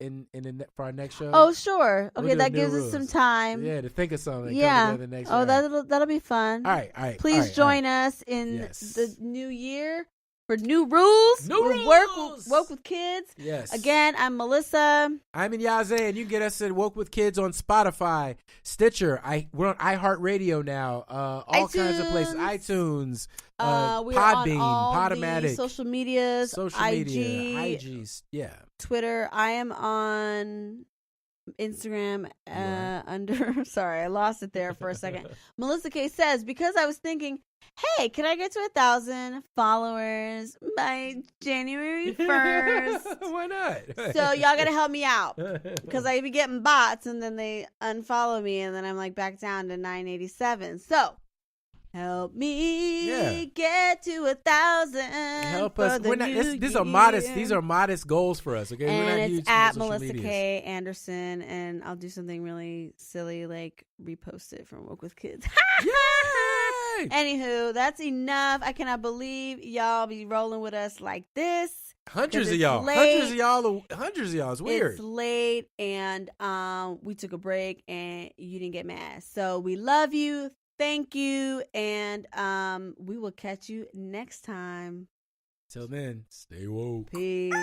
for our next show? Oh sure. We'll Okay, do that new gives us some rules. time. Yeah, to think of something. and Yeah. Come together next Oh, year. that'll be fun. All right. Please all right, join all right. us in Yes. the new year for new rules. New We'll rules! Work with kids. Yes. Again, I'm Melissa. I'm Inyaze, and you can get us at Woke with Kids on Spotify, Stitcher. We're on iHeartRadio now. All kinds of places. iTunes. We are Podbean, on all Podomatic, the social medias. social IG, media, IGs. Yeah. Twitter. I am on Instagram under. Sorry, I lost it there for a second. Melissa K says, because I was thinking, hey, can I get to 1,000 followers by January 1st? Why not? So y'all gotta help me out because I be getting bots and then they unfollow me and then I'm like back down to 987. So help me get to 1,000. Help us. For We're the not. new These are year. modest. These are modest goals for us. Okay, we're not And huge it's at on social Melissa medias. K. Anderson, and I'll do something really silly like repost it from Woke with Kids. Yay! Anywho, that's enough. I cannot believe y'all be rolling with us like this. Hundreds of it's y'all. late. Hundreds of y'all. It's weird. It's late, and we took a break, and you didn't get mad. So we love you. Thank you, and we will catch you next time. Till then, stay woke. Peace.